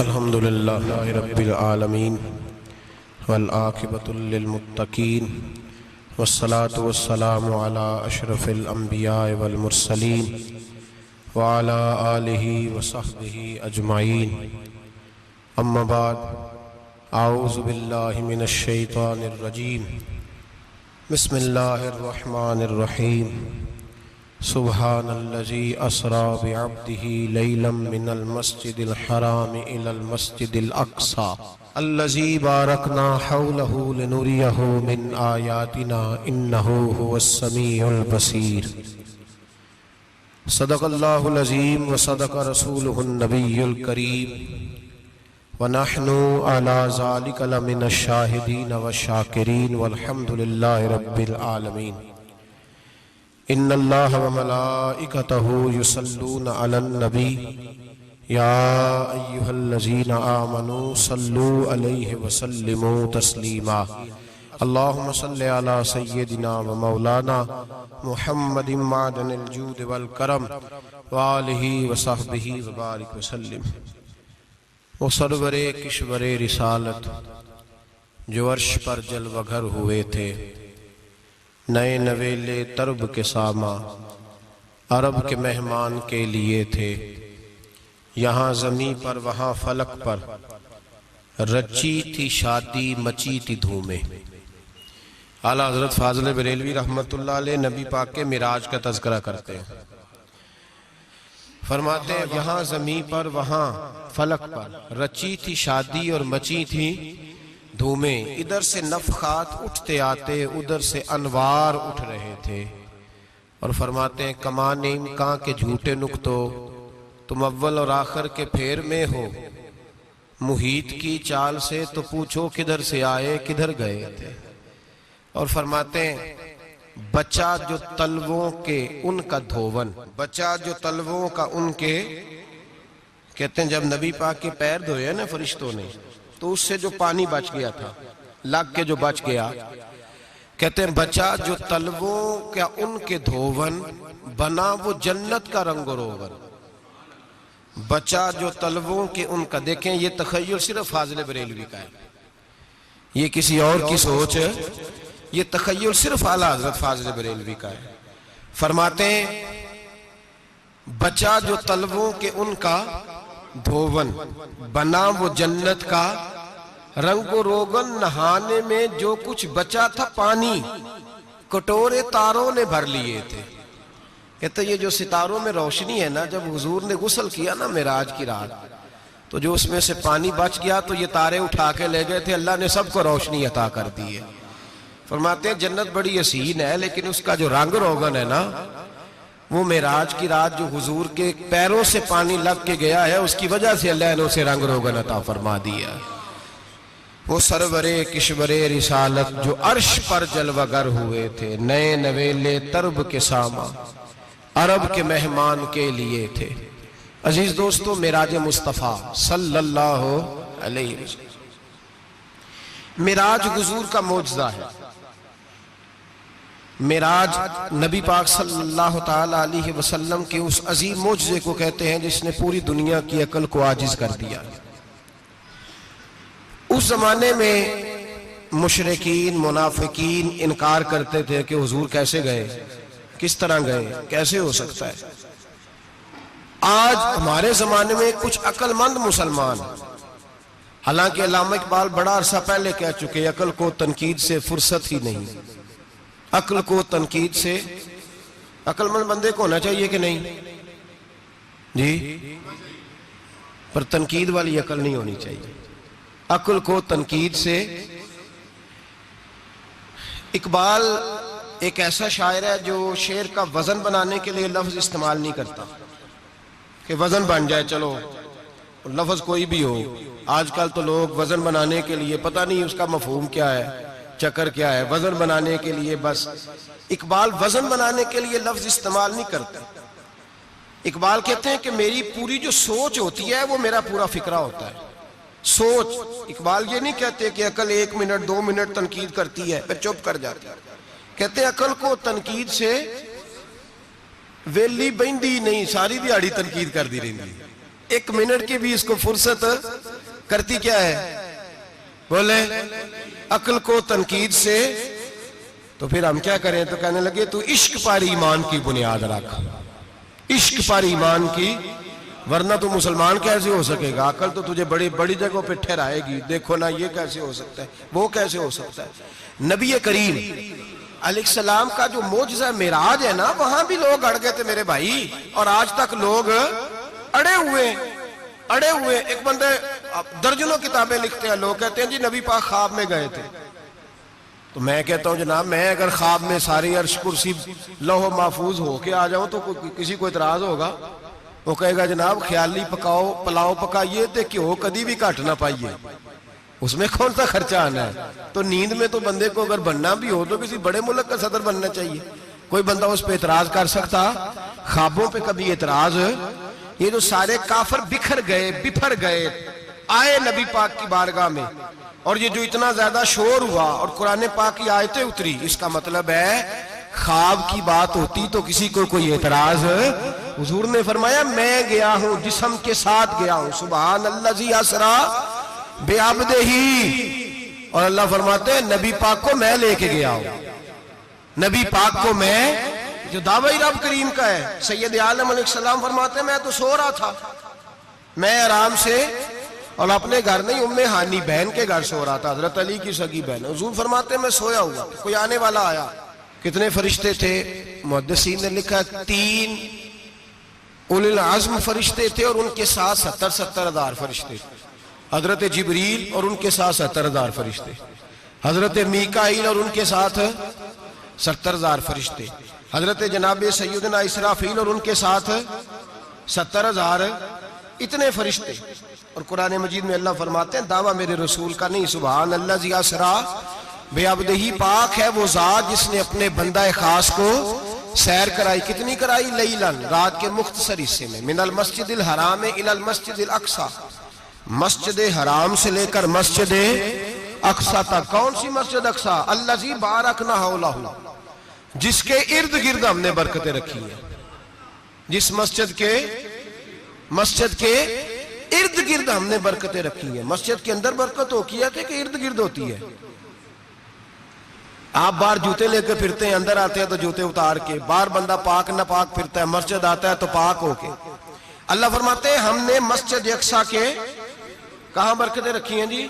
الحمدللہ رب العالمین والعاقبۃ للمتقین والصلاة والسلام علی اشرف الانبیاء والمرسلین وعلی آلہ وصحبہ اجمعین اما بعد اعوذ باللہ من الشیطان الرجیم بسم اللہ الرحمن الرحیم سبحان الذي اسرى بعبده ليلا من المسجد الحرام الى المسجد الاقصى الذي باركنا حوله لنريه من آياتنا انه هو السميع البصير صدق الله العظيم وصدق رسوله النبي الكريم ونحن على ذلك لمن الشاهدين والشاكرين والحمد لله رب العالمين ان اللہ وملائکتہ یصلون علی النبی یا ایہا الذین آمنوا صلوا علیہ وسلموا تسلیما اللہم صلی علی سیدنا ومولانا محمد معدن الجود والکرم وآلہ وصحبہ وبارک وسلم۔ وہ سرور کشور رسالت جو عرش پر جلوہ گر ہوئے تھے، نئے نویلے ترب کے ساما عرب کے مہمان کے لیے تھے، یہاں زمین پر وہاں فلک پر رچی تھی شادی مچی تھی دھومیں۔ اعلیٰ حضرت فاضل بریلوی رحمت اللہ علیہ نبی پاک کے معراج کا تذکرہ کرتے ہیں، فرماتے ہیں یہاں زمین پر وہاں فلک پر رچی تھی شادی اور مچی تھی دھومیں، ادھر سے نفخات اٹھتے آتے ادھر سے انوار اٹھ رہے تھے، اور فرماتے ہیں کمان امکان کے جھوٹے نکتو تم اول اور آخر کے پھیر میں ہو، محیط کی چال سے تو پوچھو کدھر سے آئے کدھر گئے تھے۔ اور فرماتے ہیں بچہ جو تلووں کے ان کا دھوون، بچہ جو تلووں کا ان کے، کہتے ہیں جب نبی پاک کے پیر دھوئے نا فرشتوں نے تو اس سے جو پانی بچ گیا تھا، لگ کے جو بچ گیا، کہتے ہیں بچہ جو تلووں کا ان کے دھوون، بنا وہ جنت کا رنگ و روغن۔ بچہ جو تلووں کے ان کا، دیکھیں یہ تخیل صرف فاضل بریلوی کا ہے، یہ کسی اور کی سوچ ہے، یہ تخیل صرف اعلیٰ حضرت فاضل بریلوی کا ہے۔ فرماتے ہیں بچہ جو تلووں کے ان کا دھوون، بنا وہ جنت کا رنگ و روغن، نہانے میں جو کچھ بچا تھا پانی کٹورے تاروں نے بھر لیے تھے۔ کہتے یہ جو ستاروں میں روشنی ہے نا، جب حضور نے غسل کیا نا معراج کی رات، تو جو اس میں سے پانی بچ گیا تو یہ تارے اٹھا کے لے گئے تھے، اللہ نے سب کو روشنی عطا کر دی ہے۔ فرماتے ہیں جنت بڑی حسین ہے لیکن اس کا جو رنگ روغن ہے نا، وہ معراج کی رات جو حضور کے پیروں سے پانی لگ کے گیا ہے، اس کی وجہ سے اللہ نے اسے رنگ روغن عطا فرما دیا۔ وہ سرور کشور رسالت جو عرش پر جلوہ گر ہوئے تھے، نئے نویلے ترب کے ساما عرب کے مہمان کے لیے تھے۔ عزیز دوستو، معراج مصطفیٰ صلی اللہ علیہ وسلم، معراج حضور کا معجزہ ہے۔ معراج نبی پاک صلی اللہ تعالیٰ علیہ وسلم کے اس عظیم معجزے کو کہتے ہیں جس نے پوری دنیا کی عقل کو عاجز کر دیا۔ اس زمانے میں مشرکین منافقین انکار کرتے تھے کہ حضور کیسے گئے، کس طرح گئے، کیسے ہو سکتا ہے۔ آج ہمارے زمانے میں کچھ عقل مند مسلمان، حالانکہ علامہ اقبال بڑا عرصہ پہلے کہہ چکے عقل کو تنقید سے فرصت ہی نہیں، عقل کو تنقید سے، عقل مند بندے کو ہونا چاہیے کہ نہیں جی، پر تنقید والی عقل نہیں ہونی چاہیے، عقل کو تنقید سے۔ اقبال ایک ایسا شاعر ہے جو شعر کا وزن بنانے کے لیے لفظ استعمال نہیں کرتا کہ وزن بن جائے، چلو لفظ کوئی بھی ہو۔ آج کل تو لوگ وزن بنانے کے لیے پتہ نہیں اس کا مفہوم کیا ہے، چکر کیا ہے، وزن بنانے کے لیے بس۔ اقبال وزن بنانے کے لیے لفظ استعمال نہیں کرتا۔ اقبال کہتے ہیں کہ میری پوری جو سوچ ہوتی ہے وہ میرا پورا فکرہ ہوتا ہے، سوچ۔ اقبال یہ نہیں کہتے کہ عقل 1 منٹ 2 منٹ تنقید کرتی ہے پھر چپ کر جاتی ہے، کہتے ہیں عقل کو تنقید سے ویلی بہندی نہیں، ساری دیہاڑی تنقید کر دی رہی، ایک منٹ کی بھی اس کو فرصت کرتی کیا ہے؟ بولے عقل کو تنقید سے۔ تو پھر ہم کیا کریں؟ تو کہنے لگے تو عشق پر ایمان کی بنیاد رکھ، عشق پر ایمان کی، ورنہ تو مسلمان کیسے ہو سکے گا؟ عقل تو تجھے بڑی بڑی جگہوں پہ ٹھہرائے گی، دیکھو نا یہ کیسے ہو سکتا ہے، وہ کیسے ہو سکتا ہے۔ نبی کریم علیہ السلام کا جو معجزہ معراج ہے نا، وہاں بھی لوگ اڑ گئے تھے میرے بھائی، اور آج تک لوگ اڑے ہوئے۔ ایک بندے درجنوں کتابیں لکھتے ہیں، لوگ کہتے ہیں جی نبی پاک خواب میں گئے تھے۔ تو میں کہتا ہوں جناب، میں اگر خواب میں ساری عرش کرسی لوح محفوظ ہو کے آ جاؤں تو کسی کو اعتراض ہوگا؟ وہ کہے گا جناب خیالی پلاؤ پکائیے تے کیوں کدی بھی گھٹ نہ پائیے، اس میں کون سا خرچہ آنا ہے؟ تو نیند میں تو بندے کو اگر بننا بھی ہو تو کسی بڑے ملک کا صدر بننا چاہیے، کوئی بندہ اس پہ اعتراض کر سکتا؟ خوابوں پہ کبھی اعتراض؟ یہ جو سارے کافر بکھر گئے آئے نبی پاک کی بارگاہ میں، اور یہ جو اتنا زیادہ شور ہوا اور قرآن پاک کی آیتیں اتری، اس کا مطلب ہے خواب کی بات ہوتی تو کسی کو کوئی اعتراض؟ حضور نے فرمایا میں گیا ہوں، جسم کے ساتھ گیا ہوں، سبحان الذی اسری بعبدہ، اور اللہ فرماتے ہیں نبی پاک کو میں لے کے گیا ہوں، نبی پاک کو میں، جو دعوی رب کریم کا ہے۔ سید عالم علیہ السلام فرماتے ہیں میں تو سو رہا تھا، میں آرام سے، اور اپنے گھر نہیں، ام ہانی بہن کے گھر سو رہا تھا، حضرت علی کی سگی بہن۔ حضور فرماتے ہیں میں سویا ہوا، کوئی آنے والا آیا۔ کتنے فرشتے تھے؟ محدثین نے لکھا 3 اولی العزم فرشتے تھے، اور ان کے ساتھ 70 ہزار فرشتے، حضرت جبریل اور ان کے ساتھ 70 ہزار فرشتے، حضرت میکائیل اور ان کے ساتھ 70 ہزار فرشتے، حضرت جناب سیدنا اسرافیل اور ان کے ساتھ 70 ہزار، اتنے فرشتے۔ اور قرآن مجید میں اللہ فرماتے ہیں دعویٰ میرے رسول کا نہیں، سبحان الذی اسری بعبدہ، پاک ہے وہ ذات جس نے اپنے بندہ خاص کو سیر کرائی۔ کتنی کرائی؟ لیلاً، رات کے مختصر حصے میں، من المسجد الحرام الی المسجد الاقصی، مسجد حرام سے لے کر مسجد اقصی تک۔ کون سی مسجد اقصی؟ الذی بارکنا حولہ، جس کے ارد گرد ہم نے برکتیں رکھی ہیں، جس مسجد کے ارد گرد ہم نے برکتیں رکھی ہیں۔ مسجد کے اندر برکت ہوتی ہے کہ ارد گرد ہوتی ہے؟ آپ باہر جوتے لے کے پھرتے ہیں، اندر آتے ہیں تو جوتے اتار کے، باہر بندہ پاک نہ پاک پھرتا ہے، مسجد آتا ہے تو پاک ہو کے۔ اللہ فرماتے ہیں ہم نے مسجد اقصی کے کہاں برکتیں رکھی ہیں جی؟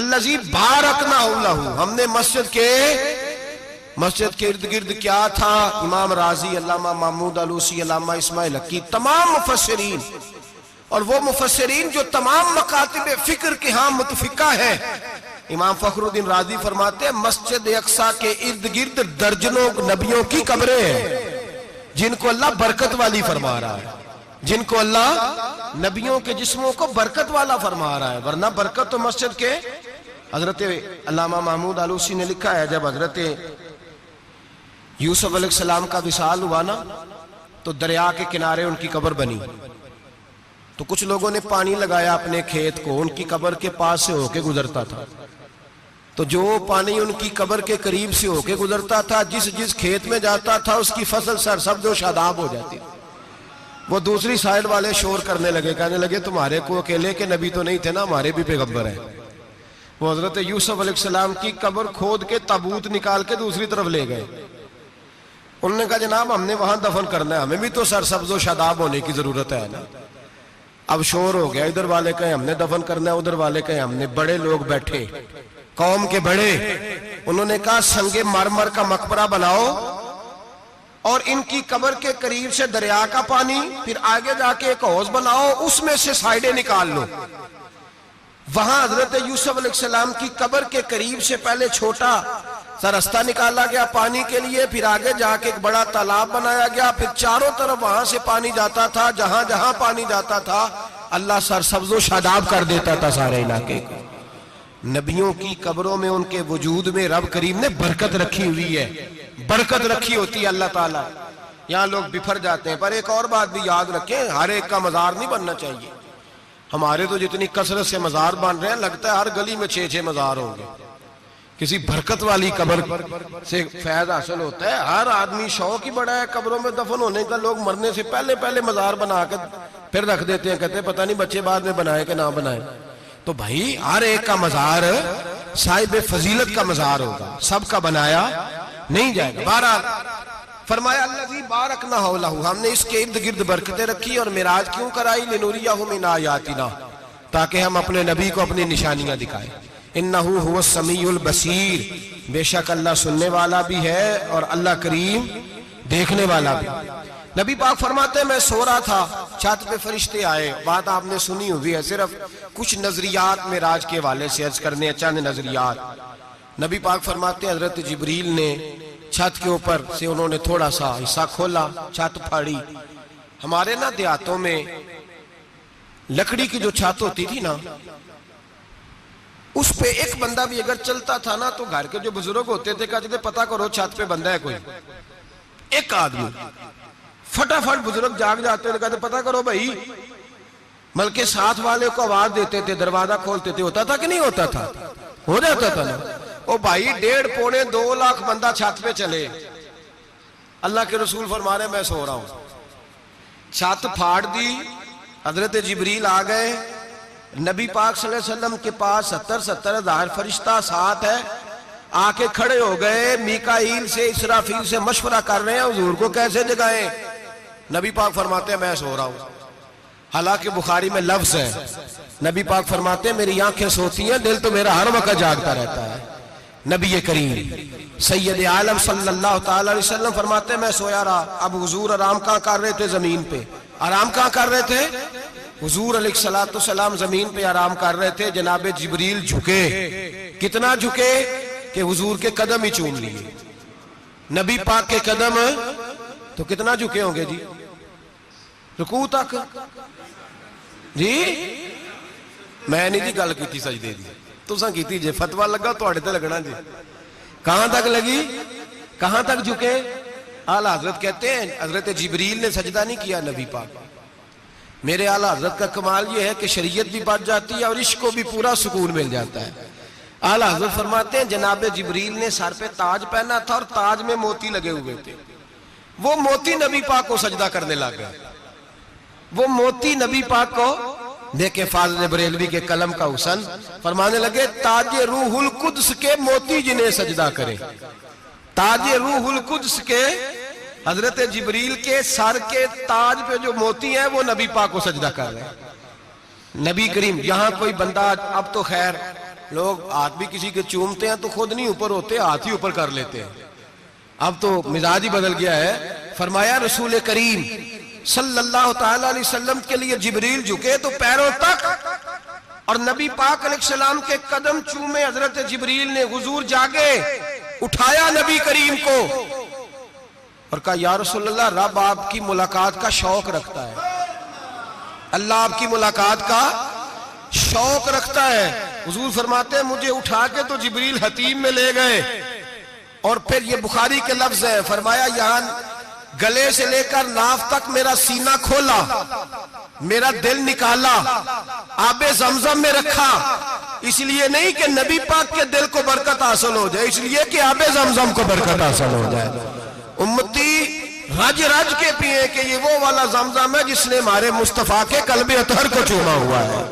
الذی بارکنا حولہ، ہم نے مسجد کے ارد گرد کیا تھا؟ امام راضی، علامہ محمود آلوسی، علامہ اسماعیل حقی، تمام مفسرین، اور وہ مفسرین جو تمام مکاتب فکر کے ہاں متفقہ ہیں۔ امام فخر الدین رازی فرماتے ہیں مسجد اقصی کے ارد گرد درجنوں نبیوں کی قبریں ہیں، جن کو اللہ برکت والی فرما رہا ہے، جن کو اللہ نبیوں کے جسموں کو برکت والا فرما رہا ہے، ورنہ برکت تو مسجد کے۔ حضرت علامہ محمود آلوسی نے لکھا ہے جب حضرت یوسف علیہ السلام کا وصال ہوا نا، تو دریا کے کنارے ان کی قبر بنی، تو کچھ لوگوں نے پانی لگایا اپنے کھیت کو، ان کی قبر کے پاس سے ہو کے گزرتا تھا، تو جو پانی ان کی قبر کے قریب سے ہو کے گزرتا تھا، جس کھیت میں جاتا تھا اس کی فصل سرسبز و شاداب ہو جاتی۔ وہ دوسری سائیڈ والے شور کرنے لگے، کہنے لگے تمہارے کو اکیلے کے نبی تو نہیں تھے نا، ہمارے بھی پیغمبر ہیں۔ وہ حضرت یوسف علیہ السلام کی قبر کھود کے تابوت نکال کے دوسری طرف لے گئے۔ انہوں نے کہا جناب ہم نے وہاں دفن کرنا ہے، ہمیں بھی تو سرسبز و شاداب ہونے کی ضرورت ہے نا۔ اب شور ہو گیا، ادھر والے کہیں ہم نے دفن کرنا ہے، ادھر والے کہیں ہم نے۔ بڑے لوگ بیٹھے، قوم کے بڑے، انہوں نے کہا سنگ مرمر کا مقبرہ بناؤ، اور ان کی قبر کے قریب سے دریا کا پانی، پھر آگے جا کے ایک حوض بناؤ، اس میں سے سائیڈیں نکال لو۔ وہاں حضرت یوسف علیہ السلام کی قبر کے قریب سے پہلے چھوٹا سا رستہ نکالا گیا پانی کے لیے، پھر آگے جا کے ایک بڑا تالاب بنایا گیا، پھر چاروں طرف وہاں سے پانی جاتا تھا، جہاں جہاں پانی جاتا تھا اللہ سرسبز و شاداب کر دیتا تھا سارے علاقے کو۔ نبیوں کی قبروں میں ان کے وجود میں رب کریم نے برکت رکھی ہوئی ہے، برکت رکھی ہوتی ہے اللہ تعالیٰ۔ یہاں لوگ بفر جاتے ہیں، پر ایک اور بات بھی یاد رکھیں، ہر ایک کا مزار نہیں بننا چاہیے۔ ہمارے تو جتنی کثرت سے مزار بن رہے ہیں، لگتا ہے ہر گلی میں 6 مزار ہوں گے۔ کسی برکت والی قبر سے فیض حاصل ہوتا ہے. ہر آدمی شوق ہی بڑا ہے قبروں میں دفن ہونے کا. لوگ مرنے سے پہلے مزار بنا کے پھر رکھ دیتے ہیں, کہتے ہیں پتہ نہیں بچے بعد میں بنائے کہ نہ بنائے. تو بھائی ہر ایک کا مزار صاحب فضیلت کا مزار ہوگا, سب کا بنایا نہیں جائے گا. بہرحال فرمایا الذی بارکنا حولہ, ہم نے اس کے ارد گرد برکتیں رکھی اور معراج کیوں کرائی, لنریہ من آیاتنا, تاکہ ہم اپنے نبی کو اپنی نشانیاں دکھائیں. انہ هو السمیع البصیر, بے شک اللہ سننے والا بھی ہے اور اللہ کریم دیکھنے والا بھی. نبی پاک فرماتے ہیں میں سو رہا تھا, چھت پہ فرشتے آئے. بات آپ نے سنی ہوئی ہے, صرف کچھ نظریات معراج کے حوالے سے عرض کرنے, چند نظریات. نبی پاک فرماتے ہیں حضرت جبریل نے چھت کے اوپر سے انہوں نے تھوڑا سا حصہ کھولا, چھت پھاڑی. ہمارے نا دیہاتوں میں لکڑی کی جو چھت ہوتی تھی نا, اس پہ ایک بندہ بھی اگر چلتا تھا نا تو گھر کے جو بزرگ ہوتے تھے کہتے تھے پتہ کرو چھت پہ بندہ ہے کوئی. ایک آدمی فٹافٹ بزرگ جاگ جاتے تھے, کہتے پتہ کرو بھائی, بلکہ ساتھ والے کو آواز دیتے تھے, دروازہ کھولتے تھے. ہوتا تھا کہ نہیں ہوتا تھا؟ ہو جاتا تھا نا. او بھائی 1.5 پونے 2 لاکھ بندہ چھت پہ چلے, اللہ کے رسول فرما رہے میں سو رہا ہوں. چھت پھاڑ دی, حضرت جبریل آ گئے. نبی پاک صلی اللہ علیہ وسلم کے پاس 70 ہزار فرشتہ ساتھ ہے, آ کے کھڑے ہو گئے. میکائیل سے اسرافیل سے مشورہ کر رہے ہیں حضور کو کیسے جگائیں. نبی پاک فرماتے ہیں میں سو رہا ہوں. حالانکہ بخاری میں لفظ ہے, نبی پاک فرماتے ہیں میری آنکھیں سوتی ہیں, دل تو میرا ہر وقت جاگتا رہتا ہے. نبی کریم سید عالم صلی اللہ تعالی علیہ وسلم فرماتے ہیں میں سویا رہا. اب حضور آرام کہاں کر رہے تھے؟ زمین پہ. آرام کہاں کر رہے تھے؟ حضور علیہ السلام زمین پہ آرام کر رہے تھے. جناب جبریل جھکے. کتنا جھکے کہ حضور کے قدم ہی چوم لیے. نبی پاک کے قدم تو کتنا جھکے ہوں گے جی, رکوع تک. جی میں نہیں جی گل کی سجدے دی, تساں کیتی جے, فتوہ لگا تواڈے تے لگنا جی. کہاں تک لگی, کہاں تک جھکے؟ اعلیٰ حضرت کہتے ہیں حضرت جبریل نے سجدہ نہیں کیا نبی پاک. میرے اعلیٰ حضرت کا کمال یہ ہے کہ شریعت بھی بچ جاتی ہے اور عشق کو بھی پورا سکون مل جاتا ہے. اعلیٰ حضرت فرماتے ہیں جناب جبریل نے سر پہ تاج پہنا تھا اور تاج میں موتی لگے ہوئے تھے. وہ موتی نبی پاک کو سجدہ کرنے لگ گئے. وہ موتی نبی پاک کو دیکھیں, فاضل بریلوی کے قلم کا حسن, فرمانے لگے تاج روح القدس کے موتی جنہیں سجدہ کرے. تاج روح القدس کے حضرت جبریل کے سر کے تاج پہ جو موتی ہیں وہ نبی پاک کو سجدہ کر رہے ہیں. نبی کریم یہاں کوئی بندہ, اب تو خیر لوگ ہاتھ بھی کسی کے چومتے ہیں تو خود نہیں اوپر ہوتے, ہاتھ ہی اوپر کر لیتے ہیں. اب تو مزاج ہی بدل گیا ہے. فرمایا رسول کریم صلی اللہ تعالی علیہ وسلم کے لیے جبریل جھکے تو پیروں تک, اور نبی پاک علیہ السلام کے قدم چومے. حضرت جبریل نے حضور جاگے, اٹھایا نبی کریم کو اور کہا یا رسول اللہ, رب آپ کی ملاقات کا شوق رکھتا ہے, اللہ آپ کی ملاقات کا شوق رکھتا ہے. حضور فرماتے ہیں مجھے اٹھا کے تو جبریل حتیم میں لے گئے, اور پھر یہ بخاری کے لفظ ہے, فرمایا یہاں گلے سے لے کر ناف تک میرا سینہ کھولا, میرا دل نکالا, آب زمزم میں رکھا. اس لیے نہیں کہ نبی پاک کے دل کو برکت حاصل ہو جائے, اس لیے کہ آب زمزم کو برکت حاصل ہو جائے. امتی رج رج کے پیئے کہ یہ وہ والا زمزم ہے جس نے ہمارے مصطفیٰ کے قلب اطہر کو چوما ہوا ہے.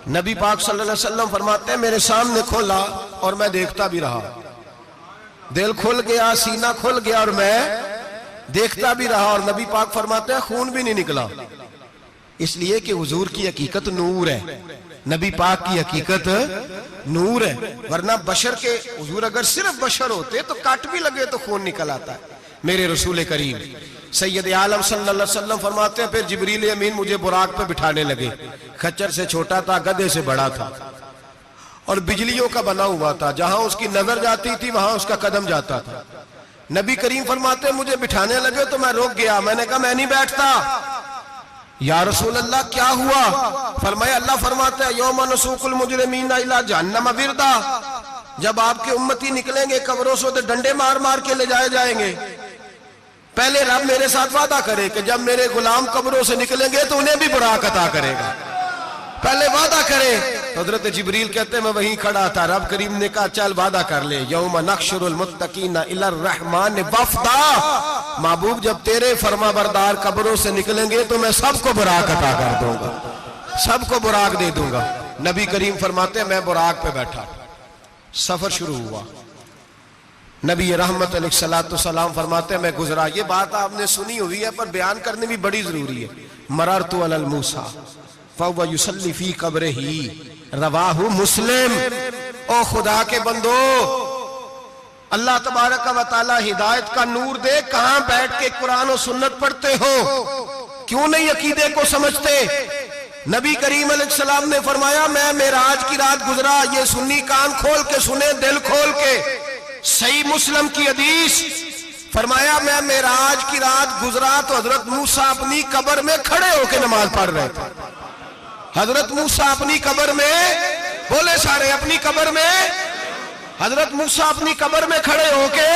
نبی پاک صلی اللہ علیہ وسلم فرماتے ہیں میرے سامنے کھولا اور میں دیکھتا بھی رہا. دل کھل گیا, سینہ کھل گیا اور میں دیکھتا بھی رہا. اور نبی پاک فرماتے ہیں خون بھی نہیں نکلا, اس لیے کہ حضور کی حقیقت نور ہے, نبی پاک کی حقیقت نور ہے. ورنہ بشر کے, حضور اگر صرف بشر ہوتے تو کٹ بھی لگے تو خون نکل آتا ہے. میرے رسول کریم سید عالم صلی اللہ علیہ وسلم فرماتے ہیں پھر جبریل امین مجھے براق پہ بٹھانے لگے. خچر سے چھوٹا تھا, گدھے سے بڑا تھا, اور بجلیوں کا بنا ہوا تھا. جہاں اس کی نظر جاتی تھی وہاں اس کا قدم جاتا تھا. نبی کریم فرماتے ہیں مجھے بٹھانے لگے تو میں رک گیا. میں نے کہا میں نہیں بیٹھتا. یا رسول اللہ کیا ہوا؟ فرمایا اللہ فرماتا ہے یوم نسوق المجرمین الی جہنم وردا, جب آپ کے امتی نکلیں گے قبروں سے تو ڈنڈے مار مار کے لے جائے جائیں گے. پہلے رب میرے ساتھ وعدہ کرے کہ جب میرے غلام قبروں سے نکلیں گے تو انہیں بھی براق عطا کرے گا. پہلے وعدہ کرے تو حضرت جبریل کہتے ہیں میں وہیں کھڑا تھا، رب کریم نے کہا چل وعدہ کر لے، یوم نحشر المتقین الی الرحمن وفدا، محبوب جب تیرے فرما بردار قبروں سے نکلیں گے تو میں سب کو براق عطا کر دوں گا، سب کو براق دے دوں گا۔ نبی کریم فرماتے ہیں میں براق پہ بیٹھا، سفر شروع ہوا، نبی رحمت علیہ السلام فرماتے ہیں میں گزرا۔ یہ بات آپ نے سنی ہوئی ہے پر بیان کرنے بھی بڑی ضروری ہے۔ مررت علی الموسیٰ فہو یصلی فی قبرہ، رواہ مسلم۔ او خدا کے بندو، اللہ تبارک و تعالی ہدایت کا نور دے، کہاں بیٹھ کے قرآن و سنت پڑھتے ہو؟ کیوں نہیں عقیدے کو سمجھتے؟ نبی کریم علیہ السلام نے فرمایا میں معراج کی رات گزرا، یہ سنی کان کھول کے سنے، دل کھول کے، صحیح مسلم کی حدیث، فرمایا میں معراج کی رات گزرا تو حضرت موسیٰ اپنی قبر میں کھڑے ہو کے نماز پڑھ رہے تھے۔ حضرت موسیٰ اپنی قبر میں، بولے سارے، اپنی قبر میں، حضرت موسیٰ اپنی قبر میں کھڑے ہو کے۔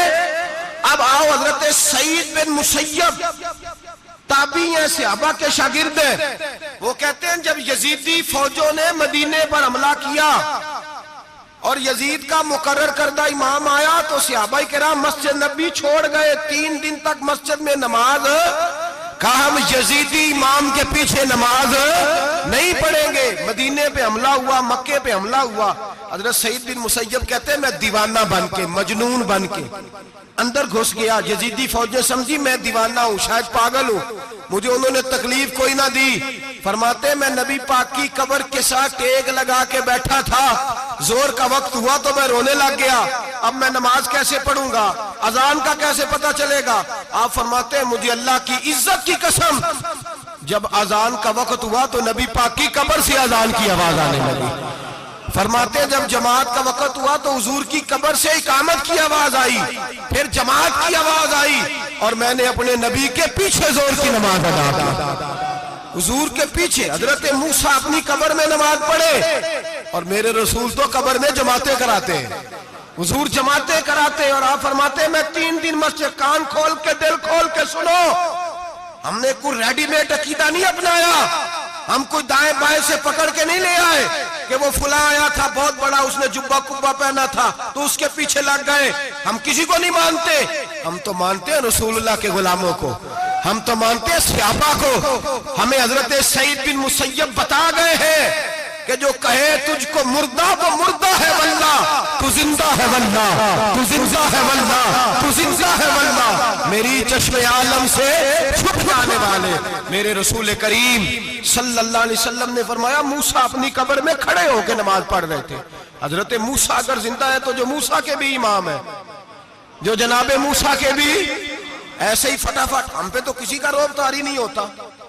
اب آؤ، حضرت سعید بن مسیب تابعی ہیں، صحابہ کے شاگرد ہیں، وہ کہتے ہیں جب یزیدی فوجوں نے مدینے پر حملہ کیا اور یزید کا مقرر کردہ امام آیا تو صحابہ کرام مسجد نبی چھوڑ گئے، 3 دن تک مسجد میں نماز، کہا ہم یزیدی امام کے پیچھے نماز نہیں پڑھیں گے۔ مدینے پہ حملہ ہوا، مکے پہ حملہ ہوا، حضرت سعید بن مسیب کہتے ہیں میں دیوانہ بن کے، مجنون بن کے اندر گھس گیا۔ یزیدی فوجیں سمجھی میں دیوانہ ہوں، شاید پاگل ہوں، مجھے انہوں نے تکلیف کوئی نہ دی۔ فرماتے ہیں میں نبی پاک کی قبر کے ساتھ ٹیک لگا کے بیٹھا تھا، زور کا وقت ہوا تو میں رونے لگ گیا، اب میں نماز کیسے پڑھوں گا، اذان کا کیسے پتہ چلے گا؟ آپ فرماتے ہیں مجھے اللہ کی عزت کی قسم، جب اذان کا وقت ہوا تو نبی پاک کی قبر سے اذان کی آواز آنے لگی۔ فرماتے ہیں جب جماعت کا وقت ہوا تو حضور کی قبر سے اقامت کی آواز آئی، پھر جماعت کی آواز آئی، اور میں نے اپنے نبی کے پیچھے زور کی نماز ادا کی۔ حضور کے پیچھے حضرت موسیٰ اپنی قبر میں نماز پڑھے، اور میرے رسول تو قبر میں جماعتیں کراتے ہیں، حضور جماعتیں کراتے ہیں، اور آپ فرماتے ہیں میں 3 دن مسجد، کان کھول کے دل کھول کے سنو، ہم نے کوئی ریڈی میڈ عقیدہ نہیں اپنایا، ہم کوئی دائیں بائیں سے پکڑ کے نہیں لے آئے کہ وہ فلاں آیا تھا بہت بڑا، اس نے جبہ کبہ پہنا تھا تو اس کے پیچھے لگ گئے۔ ہم کسی کو نہیں مانتے، ہم تو مانتے ہیں رسول اللہ کے غلاموں کو، ہم تو مانتے ہیں صحابہ کو۔ ہمیں حضرت سعید بن مسیب بتا گئے ہیں کہ جو کہے تجھ کو مردہ وہ مردہ ہے واللہ، تو زندہ ہے واللہ، تو زندہ ہے واللہ، تو زندہ ہے واللہ، میری چشم عالم سے چھپ جانے والے میرے رسول کریم صلی اللہ علیہ وسلم نے فرمایا موسیٰ اپنی قبر میں کھڑے ہو کے نماز پڑھ رہے تھے۔ حضرت موسیٰ اگر زندہ ہے تو جو موسیٰ کے بھی امام ہے، جو جناب موسیٰ کے بھی، ایسے ہی فٹافٹ ہم پہ تو کسی کا روب طاری نہیں ہوتا،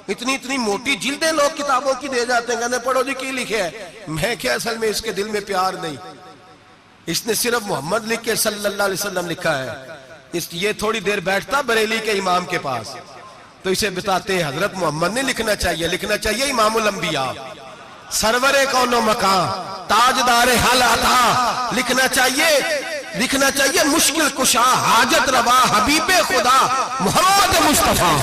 اتنی موٹی جلدیں لوگ کتابوں کی دے جاتے ہیں، کہنے پڑھو جی کی لکھے ہے، میں کیا اصل میں اس کے دل میں پیار نہیں، اس نے صرف محمد لکھ کے صلی اللہ علیہ وسلم لکھا ہے، یہ تھوڑی دیر بیٹھتا بریلی کے امام کے پاس تو اسے بتاتے ہیں حضرت محمد نے لکھنا چاہیے، لکھنا چاہیے امام الانبیاء، سرور کون و مکان، تاجدار حل عطا، لکھنا چاہیے مشکل کشا، حاجت روا، حبیب خدا محمد مصطفیٰ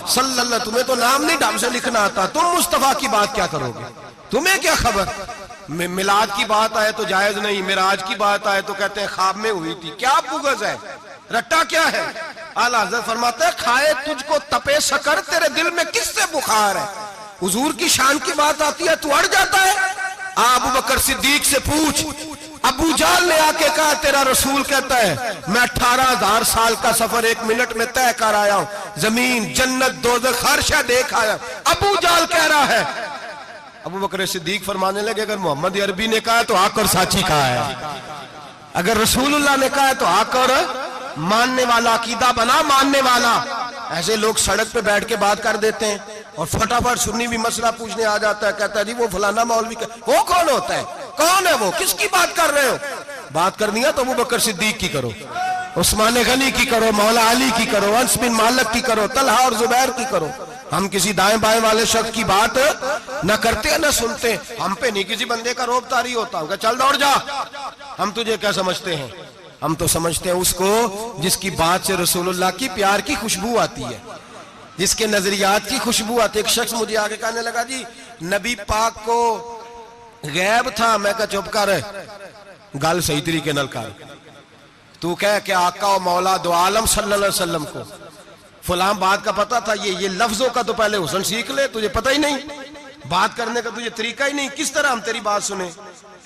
صلی اللہ۔ تمہیں تو نام نہیں ڈھنگ سے لکھنا آتا، تم مصطفیٰ کی بات کیا کرو گے؟ تمہیں کیا خبر؟ میلاد کی بات آئے تو جائز نہیں، معراج کی بات آئے تو کہتے ہیں خواب میں ہوئی تھی، کیا بغض ہے، رٹا کیا ہے؟ اعلیٰ حضرت فرماتے ہیں کھائے تجھ کو تپے سکر، تیرے دل میں کس سے بخار ہے؟ حضور کی شان کی بات آتی ہے تو اڑ جاتا ہے۔ ابو بکر صدیق سے پوچھ، ابو جہل نے آ کے کہا تیرا رسول کہتا ہے میں 18,000 سال کا سفر 1 منٹ میں طے کر آیا ہوں، زمین جنت دوزخ ہر شے دیکھ آیا۔ ابو جہل کہہ رہا ہے، ابو بکر صدیق فرمانے لگے اگر محمد عربی نے کہا تو آ کر ساچی کہا ہے، اگر رسول اللہ نے کہا تو آ کر ماننے والا، عقیدہ بنا ماننے والا۔ ایسے لوگ سڑک پہ بیٹھ کے بات کر دیتے ہیں اور فٹافٹ سنی بھی مسئلہ پوچھنے آ جاتا ہے، کہتا ہے جی وہ فلانا مولوی، وہ کون ہوتا ہے، کون ہے وہ، کس کی بات کر رہے ہو؟ بات کرنی ہے تو ابو بکر صدیق کی کرو، عثمان غنی کی کرو، مولا علی کی کرو، انس بن مالک کی کرو، طلحہ اور زبیر کی کرو۔ ہم کسی دائیں بائیں والے شخص کی بات نہ کرتے نہ سنتے، ہم پہ نہیں کسی بندے کا روب طاری ہوتا، کہ چل دوڑ جا، ہم تجھے کیا سمجھتے ہیں؟ ہم تو سمجھتے ہیں اس کو جس کی بات سے رسول اللہ کی پیار کی خوشبو آتی ہے، جس کے نظریات کی خوشبو آتی ہے۔ ایک شخص مجھے آگے کہنے لگا جی نبی پاک کو غیب تھا. میں کہا چپ کر, گل صحیح طریقے نال کر. تو کہہ کہ آقا و مولا دو عالم صلی اللہ علیہ وسلم کو فلاں بات کا پتا تھا, یہ لفظوں کا تو پہلے حسن سیکھ لے, تجھے پتہ ہی نہیں, بات کرنے کا تجھے طریقہ ہی نہیں, کس طرح ہم تیری بات سنیں؟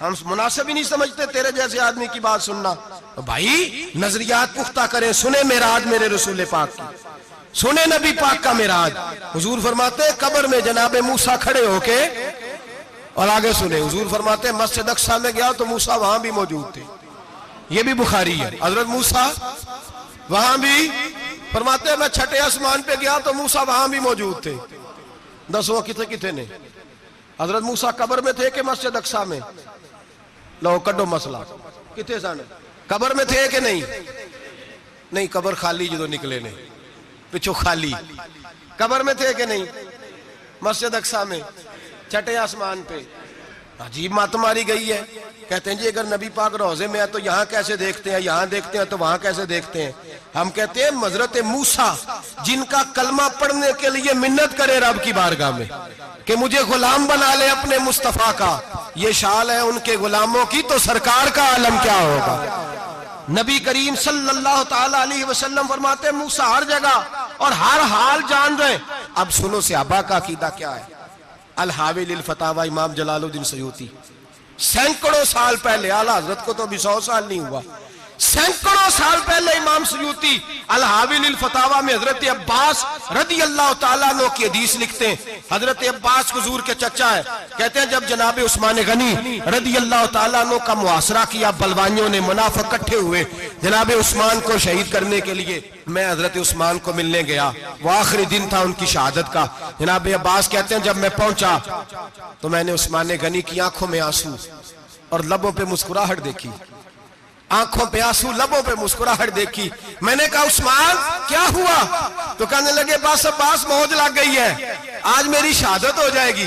ہم مناسب ہی نہیں سمجھتے تیرے جیسے آدمی کی بات سننا. بھائی نظریات پختہ کریں, سنیں معراج میرے رسول پاک کی, سنیں نبی پاک کا معراج. حضور فرماتے ہیں قبر میں جناب موسیٰ کھڑے ہو کے, اور آگے سنیں حضور فرماتے ہیں مسجد اقصیٰ میں گیا تو موسیٰ وہاں بھی موجود تھے. یہ بھی بخاری ہے. حضرت موسیٰ وہاں بھی, فرماتے ہیں میں چھٹے آسمان پہ گیا تو موسیٰ وہاں بھی موجود تھے. دسو کتنے نے حضرت موسیٰ قبر میں تھے کہ مسجد اقصیٰ میں؟ لو کڈو مسئلہ, کتنے سن قبر میں تھے کہ نہیں؟ نہیں, قبر خالی جدو نکلے نے پچھو خالی. قبر میں تھے کہ نہیں؟ مسجد اقصیٰ میں چھٹے آسمان پہ. عجیب بات ماری گئی ہے. کہتے ہیں جی اگر نبی پاک روضے میں ہے تو یہاں کیسے دیکھتے ہیں, یہاں دیکھتے ہیں تو وہاں کیسے دیکھتے ہیں؟ ہم کہتے ہیں حضرت موسیٰ جن کا کلمہ پڑھنے کے لیے منت کرے رب کی بارگاہ میں کہ مجھے غلام بنا لے اپنے مصطفیٰ کا, یہ شان ہے ان کے غلاموں کی, تو سرکار کا عالم کیا ہوگا؟ نبی کریم صلی اللہ تعالی علیہ وسلم فرماتے ہیں موسیٰ ہر جگہ اور ہر حال جان رہے. اب سنو صحابہ کا عقیدہ کیا ہے. الحاوی للفتاوی امام جلال الدین سیوطی سینکڑوں سال پہلے, اعلیٰ حضرت کو تو ابھی 100 سال نہیں ہوا, سینکڑوں سال پہلے امام سیوطی الحاوی للفتاوی میں حضرت عباس رضی اللہ تعالیٰ عنہ کی حدیث لکھتے ہیں. حضرت عباس حضور کے چچا ہے. کہتے ہیں جب جناب عثمان غنی رضی اللہ تعالیٰ عنہ کا محاصرہ کیا, بلوانیوں نے منافق اکٹھے ہوئے جناب عثمان کو شہید کرنے کے لیے, میں حضرت عثمان کو ملنے گیا, وہ آخری دن تھا ان کی شہادت کا. جناب عباس کہتے ہیں جب میں پہنچا تو میں نے عثمان غنی کی آنکھوں میں آنسو اور لبوں پہ مسکراہٹ دیکھی, آنکھوں پہ آنسو لبوں پہ مسکراہٹ دیکھی. میں نے کہا عثمان کیا ہوا؟ تو کہنے لگے بس عباس موج لگ گئی ہے, آج میری شہادت ہو جائے گی.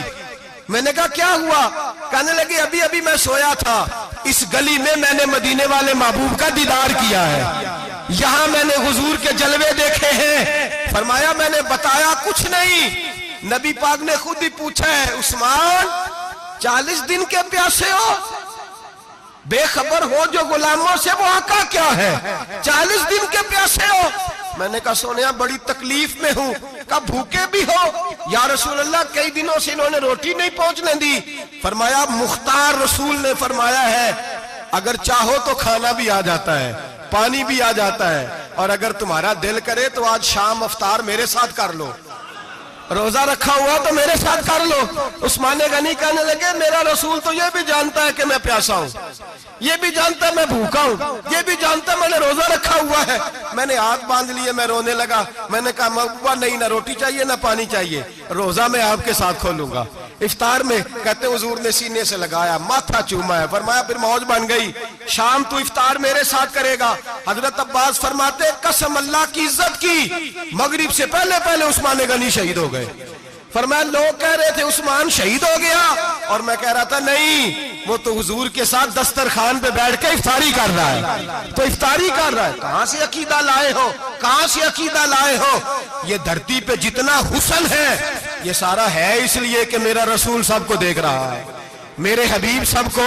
میں نے کہا کیا ہوا؟ کہنے لگے ابھی ابھی میں سویا تھا, اس گلی میں میں نے مدینے والے محبوب کا دیدار کیا ہے, یہاں میں نے حضور کے جلوے دیکھے ہیں. فرمایا میں نے بتایا کچھ نہیں. نبی پاک نے خود ہی پوچھا ہے عثمان 40 دن کے پیاسے ہو, بے خبر ہو جو غلاموں سے, وہ آقا کیا ہے 40 دن کے پیاسے ہو؟ میں نے کہا سونیا بڑی تکلیف میں ہوں. کہا بھوکے بھی ہو؟ یا رسول اللہ کئی دنوں سے انہوں نے روٹی نہیں پہنچنے دی. فرمایا مختار رسول نے فرمایا ہے اگر چاہو تو کھانا بھی آ جاتا ہے, پانی بھی آ جاتا ہے, اور اگر تمہارا دل کرے تو آج شام افطار میرے ساتھ کر لو, روزہ رکھا ہوا تو میرے ساتھ کر لو. عثمان غنی کہنے لگے میرا رسول تو یہ بھی جانتا ہے کہ میں پیاسا ہوں, یہ بھی جانتا ہے میں بھوکا ہوں, یہ بھی جانتا ہے میں نے روزہ رکھا ہوا ہے. میں نے ہاتھ باندھ لیے, میں رونے لگا. میں نے کہا محبوبہ نہیں, نہ روٹی چاہیے نہ پانی چاہیے, روزہ میں آپ کے ساتھ کھولوں گا. افطار میں کہتے حضور نے سینے سے لگایا, ماتھا چوما ہے, فرمایا پھر موج بن گئی, شام تو افطار میرے ساتھ کرے گا. حضرت عباس فرماتے قسم اللہ کی عزت کی, مغرب سے پہلے پہلے عثمان غنی شہید ہو گئے. فرمایا لوگ کہہ رہے تھے عثمان شہید ہو گیا, اور میں کہہ رہا تھا نہیں, وہ تو حضور کے ساتھ دسترخوان پہ بیٹھ کے افطاری کر رہا ہے, تو افطاری کر رہا ہے. کہاں سے عقیدہ لائے ہو, کہاں سے عقیدہ لائے ہو؟ یہ دھرتی پہ جتنا حسن ہے یہ سارا ہے اس لیے کہ میرا رسول سب کو دیکھ رہا ہے, میرے حبیب سب کو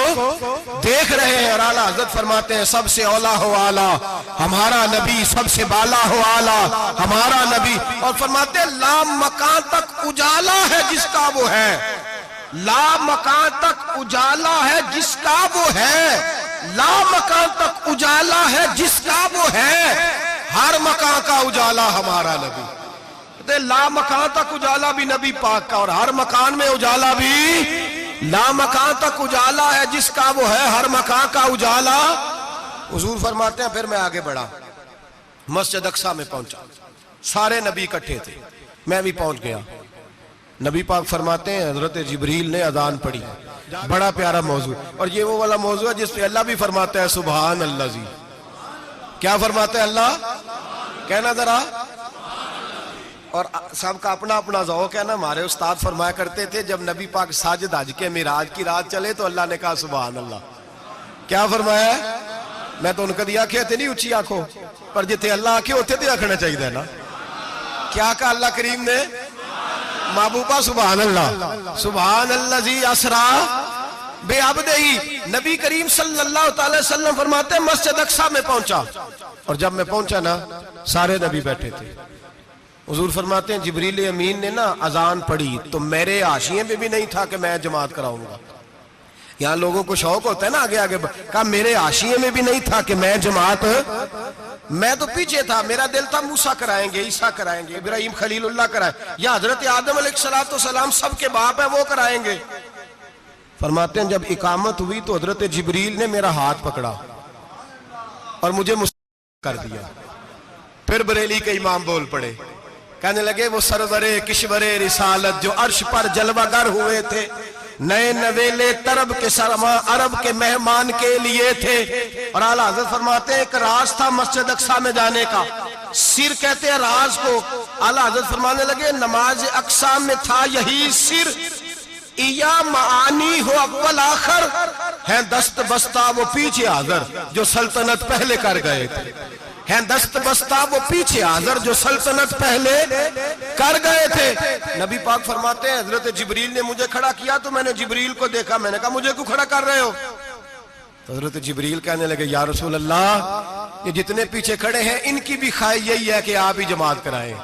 دیکھ رہے ہیں. اور اعلیٰ حضرت فرماتے ہیں سب سے اولا ہو اعلیٰ ہمارا نبی, سب سے بالا ہو اعلیٰ ہمارا نبی. اور فرماتے ہیں لا مکان تک اجالا ہے جس کا وہ ہے, لا مکان تک اجالا ہے جس کا وہ ہے, لا مکان تک اجالا ہے جس کا وہ ہے, ہر مکان کا اجالا ہمارا نبی. لا مکان تک اجالا بھی نبی پاک کا, اور ہر مکان میں اجالا بھی, لا مکان تک اجالا ہے جس کا وہ ہے, ہر مکان کا اجالا. حضور فرماتے ہیں پھر میں آگے بڑھا, مسجد اقصیٰ میں پہنچا, سارے نبی اکٹھے تھے, میں بھی پہنچ گیا. نبی پاک فرماتے ہیں حضرت جبریل نے اذان پڑھی, بڑا پیارا موضوع, اور یہ وہ والا موضوع ہے جس پہ اللہ بھی فرماتا ہے سبحان اللہ جی. کیا فرماتا ہے اللہ؟ کہنا ذرا. اور سب کا اپنا اپنا ذوق ہے نا. ہمارے استاد فرمایا کرتے تھے جب نبی پاک ساجد حج کے معراج کی رات چلے تو اللہ نے کہا سبحان اللہ. کیا فرمایا ہے؟ میں تو ان کا دیا آنکھیں تھے نہیں اچھی آنکھوں پر, جتنے اللہ آنکھیں ہوتے تھے آنکھنا چاہیے نا. کیا کہا اللہ کریم نے؟ محبوبہ سبحان اللہ, سبحان اللہ زی اسرا بے عبدہ ہی نبی کریم صلی اللہ تعالی وسلم فرماتے ہیں مسجد اقصی میں پہنچا، اور جب میں پہنچا نا سارے نبی بیٹھے تھے. حضور فرماتے ہیں جبریل امین نے نا اذان پڑھی تو میرے حاشیے میں بھی نہیں تھا کہ میں جماعت کراؤں گا. یہاں لوگوں کو شوق ہوتا ہے نا آگے آگے، کہا میرے حاشیے میں بھی نہیں تھا کہ میں جماعت، میں تو پیچھے تھا، میرا دل تھا موسیٰ کرائیں گے، عیسیٰ کرائیں گے، ابراہیم خلیل اللہ کرائیں، یا حضرت آدم علیہ السلام سب کے باپ ہے وہ کرائیں گے. فرماتے ہیں جب اقامت ہوئی تو حضرت جبریل نے میرا ہاتھ پکڑا اور مجھے مسلم کر دیا. پھر بریلی کے امام بول پڑے، کہنے لگے وہ سرور کشور رسالت جو عرش پر جلوہ گر ہوئے تھے، نئے نویلے طرب کے سرما عرب کے مہمان کے لیے تھے. اور اعلیٰ حضرت فرماتے ہیں ایک راز تھا مسجد اقصی میں جانے کا، سر کہتے ہیں راز کو. اعلیٰ حضرت فرمانے لگے نماز اقصی میں تھا یہی سر، یا معانی ہو اول آخر، ہیں دست بستہ وہ پیچھے حاضر جو سلطنت پہلے کر گئے تھے، ہیں دست بستہ وہ پیچھے حاضر جو سلطنت پہلے کر گئے تھے. نبی پاک فرماتے ہیں حضرت جبریل نے مجھے کھڑا کیا تو میں نے جبریل کو دیکھا، میں نے کہا مجھے کیوں کھڑا کر رہے ہو؟ تو حضرت جبریل کہنے لگے یا رسول اللہ یہ جتنے پیچھے کھڑے ہیں ان کی بھی خواہش یہی ہے کہ آپ ہی جماعت کرائیں،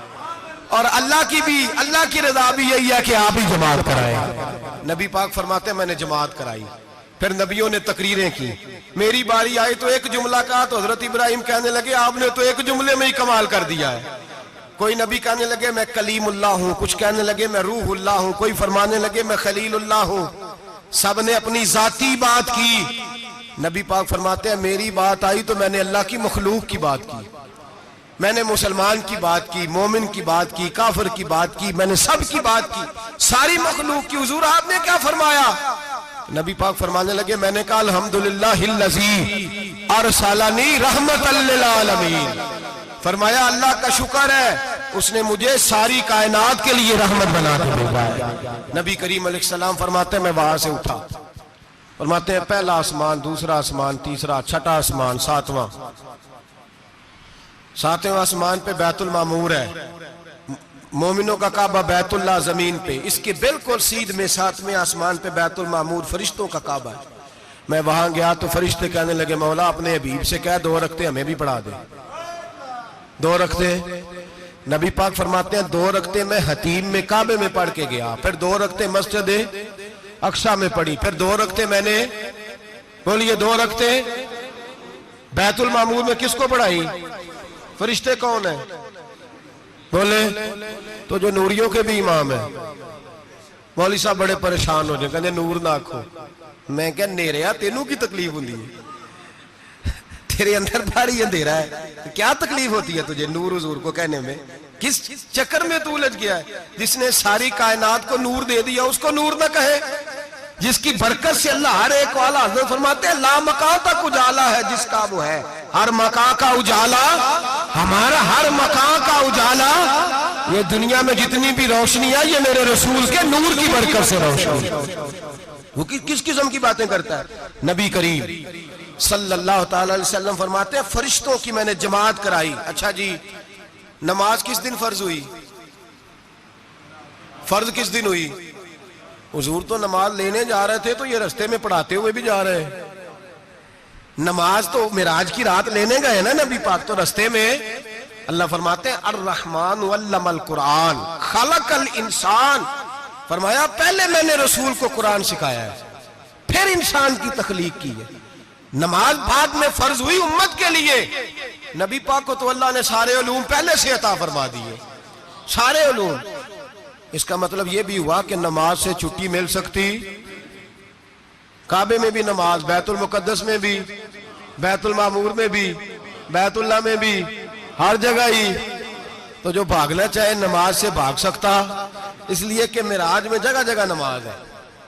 اور اللہ کی رضا بھی یہی ہے کہ آپ ہی جماعت کرائیں. نبی پاک فرماتے ہیں میں نے جماعت کرائی. پھر نبیوں نے تقریریں کی، میری باری آئی تو ایک جملہ کہا تو حضرت ابراہیم کہنے لگے آپ نے تو ایک جملے میں ہی کمال کر دیا ہے. کوئی نبی کہنے لگے میں کلیم اللہ ہوں، کچھ کہنے لگے میں روح اللہ ہوں، کوئی فرمانے لگے میں خلیل اللہ ہوں. سب نے اپنی ذاتی بات کی. نبی پاک فرماتے ہیں میری بات آئی تو میں نے اللہ کی مخلوق کی بات کی، میں نے مسلمان کی بات کی، مومن کی بات کی، کافر کی بات کی، میں نے سب کی بات کی، ساری مخلوق کی. حضور آپ نے کیا فرمایا؟ نبی پاک فرمانے لگے میں نے کہا الحمدللہ الذی ارسلنی رحمت للعالمین. فرمایا اللہ کا شکر ہے اس نے مجھے ساری کائنات کے لیے رحمت بنا کے بھیجا ہے. نبی کریم علیہ السلام فرماتے ہیں میں وہاں سے اٹھا، فرماتے ہیں پہلا آسمان، دوسرا آسمان، تیسرا، چھٹا آسمان، ساتواں آسمان پہ بیت المعمور ہے، مومنوں کا کعبہ بیت اللہ زمین پہ، اس کے بالکل سیدھ میں ساتویں آسمان پہ بیت المعمور فرشتوں کا کعبہ ہے. میں وہاں گیا تو فرشتے کہنے لگے مولا اپنے حبیب سے کہہ 2 رکعتیں ہمیں بھی پڑھا دے. 2 رکعتیں نبی پاک فرماتے ہیں 2 رکعتیں میں حتیم میں کعبے میں پڑھ کے گیا، پھر 2 رکعتیں مسجد اقصی میں پڑھی، پھر 2 رکعتیں میں نے بولیے 2 رکعتیں بیت المعمور میں کس کو پڑھائی؟ فرشتے کون ہیں بولے؟ تو جو نوریوں کے بھی امام ہیں. مولوی صاحب بڑے پریشان ہو جائیں، کہنے نور نہ آکھو. میں کہ نیریا تینوں کی تکلیف ہوندی ہے، تیرے اندر بھاری اندھیرا ہے، کیا تکلیف ہوتی ہے تجھے نور حضور کو کہنے میں؟ کس چکر میں تو الجھ گیا ہے؟ جس نے ساری کائنات کو نور دے دیا اس کو نور نہ کہے، جس کی برکت سے اللہ ہر ایک والا. حضرت فرماتے ہیں لا مکان تک اجالا ہے جس کا وہ ہے، ہر مکان کا اجالا ہمارا، ہر مکان کا اجالا. یہ دنیا میں جتنی بھی روشنی ہے یہ میرے رسول کے نور کی برکت سے روشنی. وہ کس قسم کی باتیں کرتا ہے؟ نبی کریم صلی اللہ تعالی علیہ وسلم فرماتے ہیں فرشتوں کی میں نے جماعت کرائی. اچھا جی نماز کس دن فرض ہوئی؟ فرض کس دن ہوئی؟ حضور تو نماز لینے جا رہے تھے تو یہ رستے میں پڑھاتے ہوئے بھی جا رہے ہیں. نماز تو معراج کی رات لینے گئے نا نبی پاک، تو رستے میں اللہ فرماتے ہیں الرحمن علم القرآن خلق الانسان. فرمایا پہلے میں نے رسول کو قرآن سکھایا ہے پھر انسان کی تخلیق کی ہے. نماز بعد میں فرض ہوئی امت کے لیے. نبی پاک کو تو اللہ نے سارے علوم پہلے سے عطا فرما دیے، سارے علوم. اس کا مطلب یہ بھی ہوا کہ نماز سے چھٹی مل سکتی؟ کعبے میں بھی نماز، بیت المقدس میں بھی، بیت المعمور میں بھی، بیت اللہ میں بھی، ہر جگہ ہی. تو جو بھاگنا چاہے نماز سے بھاگ سکتا، اس لیے کہ معراج میں جگہ جگہ نماز ہے،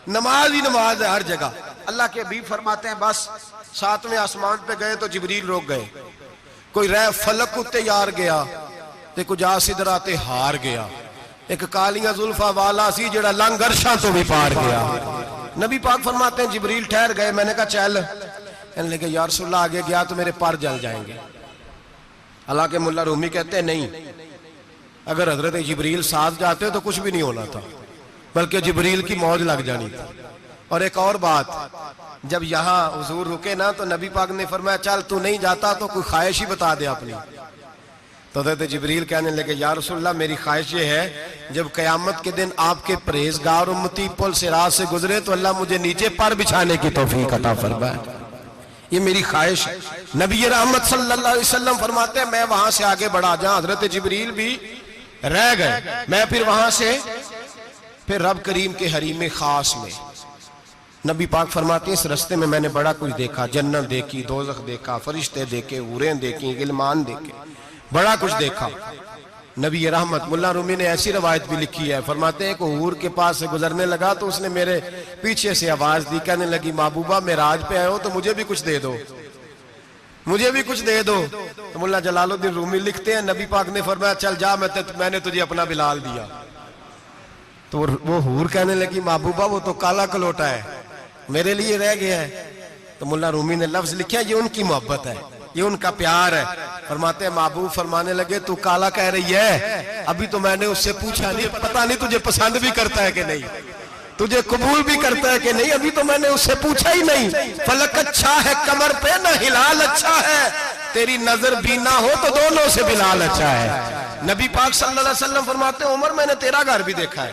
نماز ہی نماز ہے ہر جگہ. اللہ کے حبیب فرماتے ہیں بس 7ویں آسمان پہ گئے تو جبریل روک گئے. کوئی رہ فلک اتے یار گیا تے کجا سدرا تے ہار گیا. ایک کالیاں زلفاں والا سی جڑا لنگ عرشاں تو بھی پار گیا. نبی پاک فرماتے ہیں جبریل ٹھہر گئے. میں نے کہا چل، کہنے لگے یا رسول اللہ آگے گیا تو میرے پر جل جائیں گے. حالانکہ ملا رومی کہتے ہیں نہیں، اگر حضرت جبریل ساتھ جاتے تو کچھ بھی نہیں ہونا تھا، بلکہ جبریل کی موج لگ جانی تھی. اور ایک اور بات، جب یہاں حضور رکے نا تو نبی پاک نے فرمایا چل تو نہیں جاتا تو کوئی خواہش ہی بتا دے اپنی. تو حضرت جبریل کہنے لگے یا رسول اللہ میری خواہش یہ ہے جب قیامت کے دن آپ کے پرہیزگار امتی پل صراط سے گزرے تو اللہ مجھے نیچے پر بچھانے کی توفیق عطا فرمائے. یہ میری خواہش ہے. نبی رحمت صلی اللہ علیہ وسلم فرماتے ہیں میں وہاں سے آگے بڑھا جہاں حضرت جبریل بھی رہ گئے، میں پھر وہاں سے پھر رب کریم کے حریم خاص میں. نبی پاک فرماتے ہیں اس رستے میں میں نے بڑا کچھ دیکھا، جنت دیکھی، دوزخ دیکھا، فرشتے دیکھے، حوریں دیکھی، غلمان دیکھے، بڑا کچھ دیکھا. نبی رحمت ملا رومی نے ایسی روایت بھی لکھی ہے، فرماتے ہیں کہ حور کے پاس سے گزرنے لگا تو اس نے میرے پیچھے سے آواز دی، کہنے لگی محبوبہ معراج پہ آئے ہو تو مجھے بھی کچھ دے دو، مجھے بھی کچھ دے دو. تو ملا جلال الدین رومی لکھتے ہیں نبی پاک نے فرمایا چل جا میں نے تجھے اپنا بلال دیا. تو وہ حور کہنے لگی محبوبہ وہ تو کالا کلوٹا ہے، میرے لیے رہ گیا ہے. تو ملا رومی نے لفظ لکھا یہ ان کی محبت ہے، یہ ان کا پیار ہے. فرماتے ہیں محبوب فرمانے لگے تو کالا کہہ رہی ہے، ابھی تو میں نے اس سے پوچھا نہیں، پتہ نہیں تجھے پسند بھی کرتا ہے کہ نہیں، تجھے قبول بھی کرتا ہے کہ نہیں، ابھی تو میں نے اس سے پوچھا ہی نہیں. فلک اچھا ہے کمر پہ نہ ہلال اچھا ہے، تیری نظر بھی نہ ہو تو دونوں سے بلال اچھا ہے. نبی پاک صلی اللہ علیہ وسلم فرماتے ہیں عمر میں نے تیرا گھر بھی دیکھا ہے،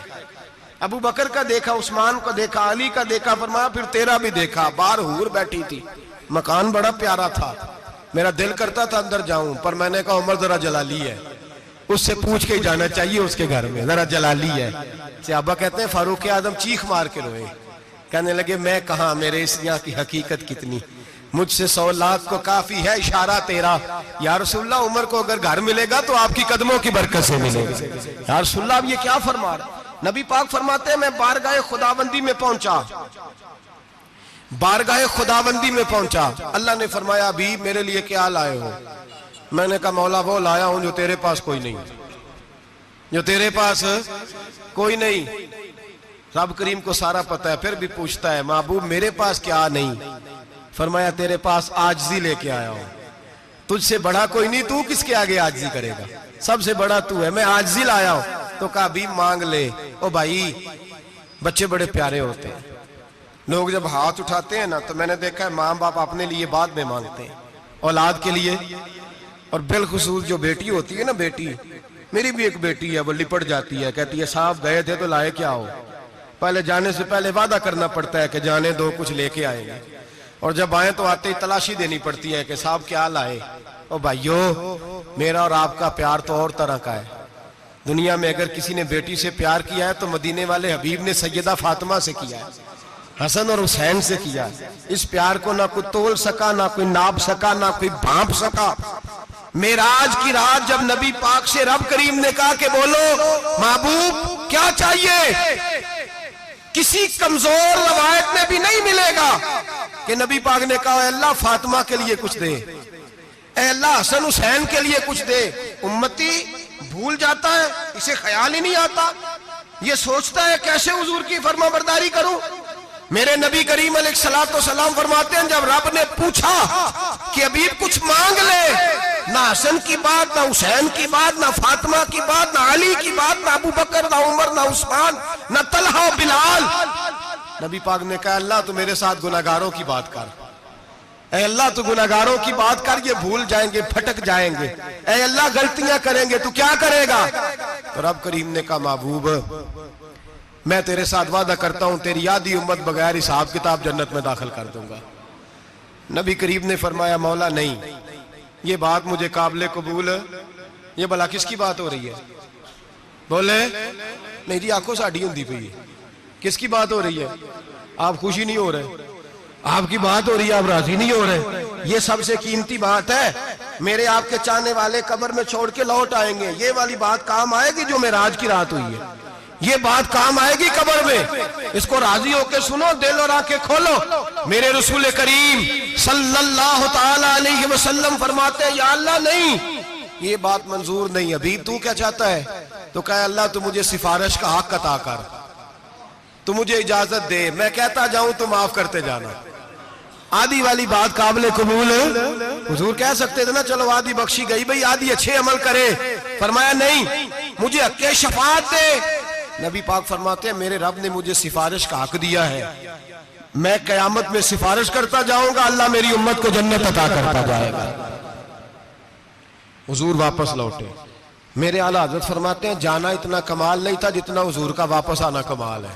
ابو بکر کا دیکھا، عثمان کا دیکھا، علی کا دیکھا، فرمایا پھر تیرا بھی دیکھا. باہر حور بیٹھی تھی، مکان بڑا پیارا تھا، میرا دل کرتا تھا اندر جاؤں پر میں نے کہا عمر ذرا جلالی ہے، اس سے پوچھ کے ہی جانا چاہیے، اس کے گھر میں ذرا جلالی ہے. صحابہ کہتے ہیں فاروق اعظم چیخ مار کے روئے، کہنے لگے میں کہاں، میرے اس یہاں کی حقیقت کتنی، مجھ سے 100 لاکھ کو کافی ہے اشارہ تیرا. یا رسول اللہ عمر کو اگر گھر ملے گا تو آپ کی قدموں کی برکت سے ملے گا. یا رسول اللہ اب یہ کیا فرما رہا. نبی پاک فرماتے ہیں میں بارگاہ خداوندی میں پہنچا، بارگاہ خداوندی میں پہنچا. اللہ نے فرمایا ابھی میرے لیے کیا لائے ہو؟ میں نے کہا مولا وہ لایا ہوں جو تیرے پاس کوئی نہیں، جو تیرے پاس کوئی نہیں. رب کریم کو سارا پتہ ہے، پھر بھی پوچھتا ہے محبوب میرے پاس کیا نہیں؟ فرمایا تیرے پاس عاجزی لے کے آیا ہوں، تجھ سے بڑا کوئی نہیں، تو کس کے آگے عاجزی کرے گا، سب سے بڑا تو ہے، میں عاجزی لایا ہوں. تو کہا بھی مانگ لے. او بھائی بچے بڑے پیارے ہوتے ہیں، لوگ جب ہاتھ اٹھاتے ہیں نا تو میں نے دیکھا ہے ماں باپ اپنے لیے بعد میں مانگتے ہیں، اولاد کے لیے. اور بالخصوص جو بیٹی ہوتی ہے نا، بیٹی میری بھی ایک بیٹی ہے، وہ لپٹ جاتی ہے، کہتی ہے صاحب گئے تھے تو لائے کیا ہو. پہلے جانے سے پہلے وعدہ کرنا پڑتا ہے کہ جانے دو کچھ لے کے آئیں گے، اور جب آئیں تو آتے ہی تلاشی دینی پڑتی ہے کہ صاحب کیا لائے. او بھائیو میرا اور آپ کا پیار تو اور طرح کا ہے. دنیا میں اگر کسی نے بیٹی سے پیار کیا ہے تو مدینے والے حبیب نے سیدہ فاطمہ سے کیا ہے، حسن اور حسین سے کیا. اس پیار کو نہ کوئی تول سکا، نہ کوئی ناپ سکا، نہ کوئی بھانپ سکا. معراج کی رات جب نبی پاک سے رب کریم نے کہا کہ بولو محبوب کیا چاہیے، کسی کمزور روایت میں بھی نہیں ملے گا کہ نبی پاک نے کہا اے اللہ فاطمہ کے لیے کچھ دے، اے اللہ حسن حسین کے لیے کچھ دے. امتی بھول جاتا ہے، اسے خیال ہی نہیں آتا، یہ سوچتا ہے کیسے حضور کی فرما برداری کروں. میرے نبی کریم علیہ الصلوۃ والسلام فرماتے ہیں جب رب نے پوچھا کہ ابھی کچھ مانگ لے، نہ حسن کی بات، نہ حسین کی بات، نہ فاطمہ کی بات، نہ علی کی بات، نہ ابو بکر، نہ عمر، نہ عثمان، نہ طلحہ و بلال. نبی پاک نے کہا اللہ تو میرے ساتھ گناہگاروں کی بات کر، اے اللہ تو گناہگاروں کی بات کر، یہ بھول جائیں گے، پھٹک جائیں گے، اے اللہ غلطیاں کریں گے تو کیا کرے گا. تو رب کریم نے کہا محبوب میں تیرے ساتھ وعدہ کرتا ہوں تیری آدھی امت بغیر حساب کتاب جنت میں داخل کر دوں گا. نبی کریم نے فرمایا مولا نہیں، یہ بات مجھے قابل قبول، یہ بھلا کس کی بات ہو رہی ہے؟ بولے میری آنکھوں ساڑھی ہوندی پئی ہے، کس کی بات ہو رہی ہے؟ آپ خوشی نہیں ہو رہے، آپ کی بات ہو رہی ہے، آپ راضی نہیں ہو رہے. یہ سب سے قیمتی بات ہے، میرے آپ کے چاہنے والے قبر میں چھوڑ کے لوٹ آئیں گے. یہ والی بات کام آئے گی جو معراج کی رات ہوئی ہے، یہ بات کام آئے گی قبر میں. اس کو راضی ہو کے سنو، دل اور آنکھیں کھولو. میرے رسول کریم صلی اللہ تعالی علیہ وسلم فرماتے ہیں یا اللہ نہیں، یہ بات منظور نہیں. ابھی تو کیا چاہتا ہے؟ تو کہا اللہ تو مجھے سفارش کا حق عطا کر، تو مجھے اجازت دے، میں کہتا جاؤں تو معاف کرتے جانا. آدھی والی بات قابل قبول، حضور کہہ سکتے تھے نا چلو آدھی بخشی گئی بھئی، آدھی اچھے عمل کرے. فرمایا نہیں، مجھے حق شفاعت دے، نبی پاک فرماتے ہیں میرے رب نے مجھے سفارش کا حق دیا ہے، میں قیامت میں سفارش کرتا جاؤں گا، اللہ میری امت کو جنت عطا کرتا جائے گا۔ حضور واپس لوٹے، میرے اعلیٰ حضرت فرماتے ہیں جانا اتنا کمال نہیں تھا جتنا حضور کا واپس آنا کمال ہے۔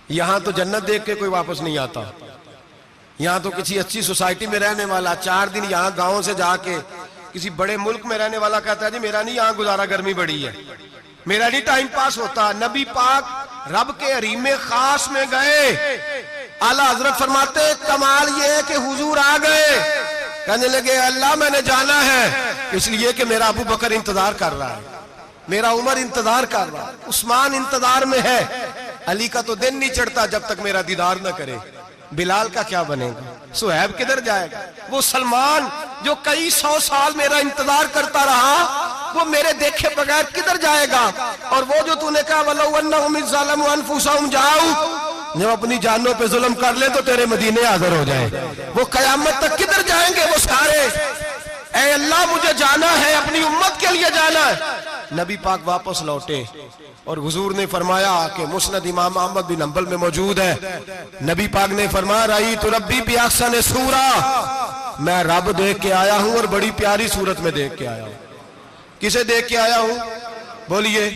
یہاں تو جنت دیکھ کے کوئی واپس نہیں آتا، یہاں تو کسی اچھی سوسائٹی میں رہنے والا 4 دن یہاں گاؤں سے جا کے کسی بڑے ملک میں رہنے والا کہتا ہے جی میرا نہیں یہاں گزارا، گرمی بڑی ہے، میرا نہیں ٹائم پاس ہوتا۔ نبی پاک رب کے حریم خاص میں گئے، اعلیٰ حضرت فرماتے کمال یہ ہے کہ حضور آ گئے، کہنے لگے اللہ میں نے جانا ہے، اس لیے کہ میرا ابو بکر انتظار کر رہا ہے، میرا عمر انتظار کر رہا ہے، عثمان انتظار میں ہے، علی کا تو دن نہیں چڑھتا جب تک میرا دیدار نہ کرے، بلال کا کیا بنے گا، صہیب کدھر جائے گا، وہ سلمان جو کئی 100 سال میرا انتظار کرتا رہا وہ میرے دیکھے بغیر کدھر جائے گا، اور وہ جو تو نے کہا وَلَوْ أَنَّهُمْ إِذْ ظَلَمُوا أَنفُسَهُمْ جَاءُوكَ، جب اپنی جانوں پہ ظلم کر لے تو تیرے مدینے حاضر ہو جائیں، وہ قیامت تک کدھر جائیں گے وہ سارے، اے اللہ مجھے جانا ہے، اپنی امت کے لیے جانا ہے۔ نبی پاک واپس لوٹے اور حضور نے فرمایا کہ مسند امام احمد بن حنبل میں موجود ہے، نبی پاک نے فرمایا رأیت ربی بأحسن صورہ، میں رب دیکھ کے آیا ہوں اور بڑی پیاری صورت میں دیکھ کے آیا ہوں۔ کسے دیکھ کے آیا ہوں؟ بولیے،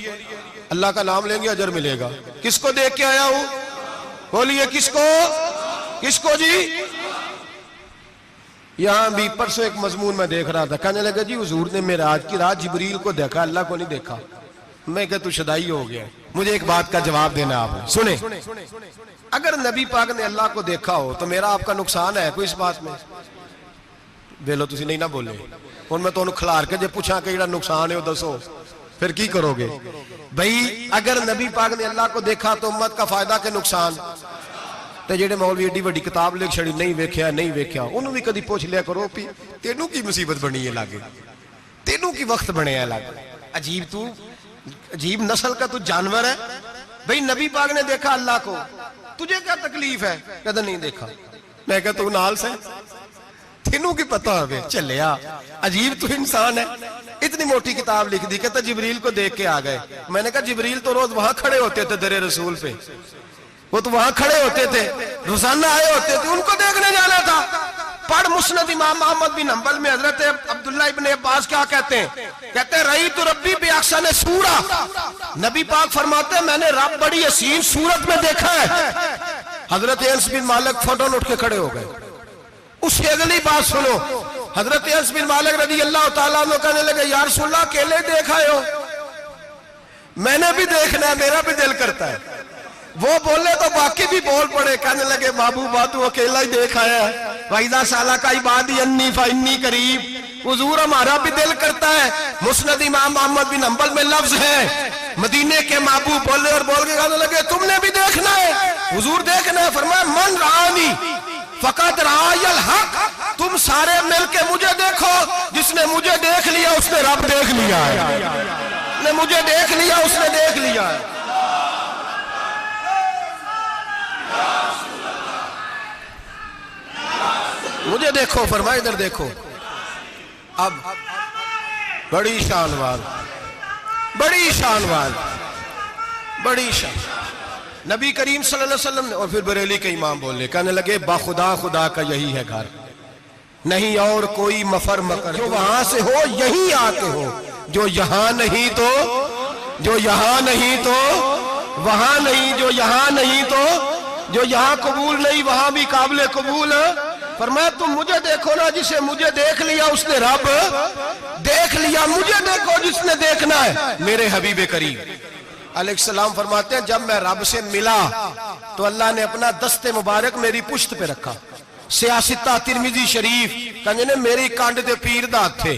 اللہ کا نام لیں گے اجر ملے گا۔ کس کو دیکھ کے آیا ہوں؟ بولیے کس کو؟ کس کو جی؟ یہاں بھی پرسوں ایک مضمون میں دیکھ رہا تھا، کہنے لگا جی حضور نے معراج کی رات جبریل کو دیکھا، اللہ کو نہیں دیکھا۔ میں کہا تو شدائی ہو گیا، مجھے ایک بات کا جواب دینا آپ نے سنیں، اگر نبی پاک نے اللہ کو دیکھا ہو تو میرا آپ کا نقصان ہے کوئی اس بات میں؟ بیلو تسی نہیں نہ بولے، اور میں تو انہوں کھلار کے جے پوچھا کہ یہ نقصان ہے وہ دسو، پھر کی کرو گے؟ بھئی اگر نبی پاک نے اللہ کو دیکھا تو امت کا فائدہ کے نقصان؟ تے جڑے مولوی ایڈی وڈی کتاب لکھ چھڑی نہیں ویکھیا نہیں ویکھیا، انہوں بھی کدی پوچھ لیا کرو پی تینوں کی مصیبت بنی ہے لاگے، تینوں کی وقت بنے ہیں لاگے، عجیب نسل کا تو جانور ہے۔ بھئی نبی پاک نے دیکھا اللہ کو، تجھے کیا تکلیف ہے؟ کہتا نہیں دیکھا۔ میں کہا تو نال سے تینوں کی پتہ ہوئے چلیا، عجیب تو انسان ہے، اتنی موٹی کتاب لکھ دی، کہتا جبریل کو دیکھ کے آ گئے۔ میں نے کہا جبریل تو روز وہاں کھڑے ہوتے تھے در رسول پہ، وہ تو وہاں کھڑے ہوتے تھے، روزانہ آئے ہوتے تھے، ان کو دیکھنے جانا تھا۔ پڑھ مسند امام احمد بن حنبل میں حضرت عبداللہ ابن عباس کیا کہتے ہیں؟ کہتے ہیں رأیت ربی بأحسن صورہ، نبی پاک فرماتے ہیں میں نے رب بڑی حسین صورت میں دیکھا ہے۔ حضرت انس بن مالک فوٹون اٹھ کے کھڑے ہو گئے۔ اس کی اگلی بات سنو، حضرت انس بن مالک رضی اللہ تعالیٰ عنہ کہنے لگے یا رسول اللہ اکیلے دیکھا ہو؟ میں نے بھی دیکھنا ہے، میرا بھی دل کرتا ہے۔ وہ بولے تو باقی بھی بول پڑے، کہنے لگے محبوبہ تو اکیلا ہی دیکھ آیا ہے، وَإِذَا سَأَلَكَ عِبَادِي عَنِّي فَإِنِّي قَرِيبٌ، حضور ہمارا بھی دل کرتا ہے۔ مسند امام احمد بن حنبل میں لفظ ہے مدینے کے محبوب بولے اور بول کے کہنے لگے تم نے بھی دیکھنا ہے؟ حضور دیکھنا ہے، فرمایا من رآنی فقط رآی الحق، تم سارے مل کے مجھے دیکھو، جس نے مجھے دیکھ لیا اس نے رب دیکھ لیا ہے، نے مجھے دیکھ لیا اس نے دیکھ لیا ہے۔ مجھے دیکھو، فرمائے ادھر دیکھو۔ اب بڑی شان وال، بڑی شان وال، بڑی شان، نبی کریم صلی اللہ علیہ وسلم نے، اور پھر بریلی کے امام بولے، کہنے لگے باخدا خدا کا یہی ہے گھر، نہیں اور کوئی مفر مکر، جو وہاں سے ہو یہیں آتے ہو، جو یہاں نہیں تو، جو یہاں نہیں تو وہاں نہیں، جو یہاں نہیں تو، جو یہاں قبول نہیں وہاں بھی قابل قبول ہے۔ فرمایا تم مجھے دیکھو نا، جسے مجھے دیکھ لیا اس نے رب دیکھ لیا، مجھے دیکھو جس نے دیکھنا ہے میرے حبیب کریم علیہ السلام۔ فرماتے ہیں جب میں رب سے ملا تو اللہ نے اپنا دست مبارک میری پشت پہ رکھا، سیاستہ ترمذی شریف، کہنے نے میری کانڈ دے پیر دات تھے،